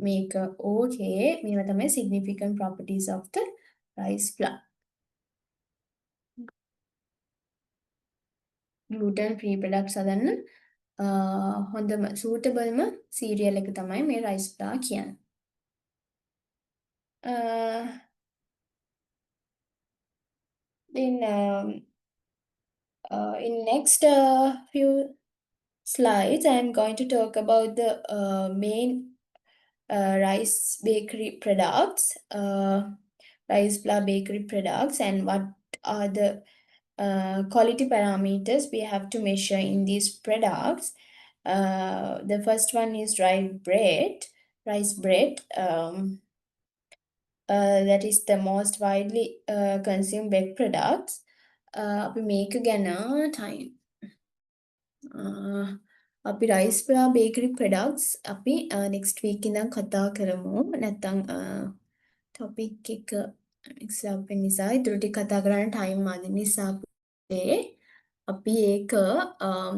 මේක okay. මේවා තමයි significant properties of the rice flour. gluten free products හදන්න හොඳම suitable cereal එක තමයි මේ rice flour කියන්නේ. Then in next few slides I am going to talk about the main rice bakery products, rice flour bakery products, and what are the quality parameters we have to measure in these products. The first one is rice bread. That is the most widely consumed baked products. අපි මේක ගැන time අපි rice flour bakery products අපි next week ඉඳන් කතා කරමු. නැත්නම් topic එක මික්ස් අප් වෙන නිසා ඉතුරු ටික කතා කරන්න ටයිම් අඩු නිසා පුතේ අපි ඒක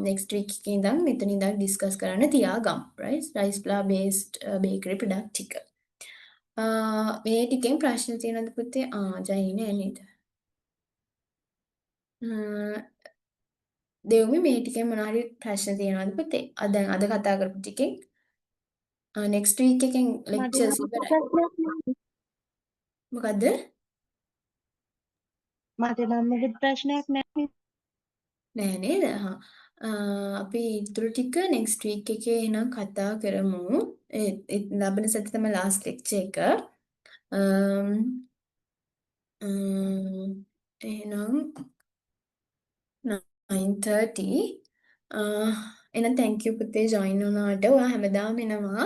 next week එකේ ඉඳන් මෙතන ඉඳන් ඩිස්කස් කරන්න තියාගමු. right? rice flour based bakery product ටික. මේ ටිකෙන් ප්‍රශ්න තියෙනවද පුතේ? ජයි නෑ නේද? දෙව්මි මේ ටිකෙන් මොනවා හරි ප්‍රශ්න තියෙනවද පුතේ? දැන් අද කතා කරපු ටිකෙන් next week එකෙන් මට lectures නම් ඉවරයි. ප්‍රශ්නයක් නැහැ. මොකද්ද? මට නම් මොකුත් ප්‍රශ්නයක් නැහැ. නෑ නේද? අපි ඊටු ටික next week එකේ එනම් කතා කරමු. ඒ ලබන සති තමයි last lecture එක. අම්, එහෙනම් 9:30 එහෙනම් thank you පුතේ join වුණාට. ඔයා හැමදාම එනවා.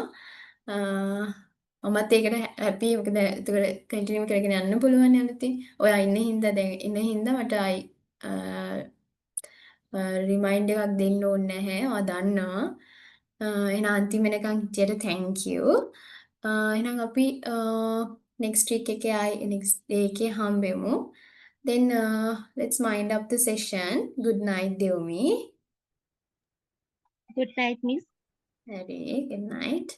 මමත් ඒකට happy. මොකද එතකොට continue කරගෙන යන්න පුළුවන් නේ අලුතින්. ඔයා ඉන්න හින්දා දැන් ඉන්න හින්දා මට ආයි රිමයින්ඩ් එකක් දෙන්න ඕනේ නැහැ. ඔයා දන්නවා. එහෙනම් අන්තිම වෙනකන් හිටියට thank you. එහෙනම් අපි next week එකේ ආයි next day එකේ හම්බෙමු. Then let's wind up the session. Good night, Deomi. Good night, miss. Hari, good night.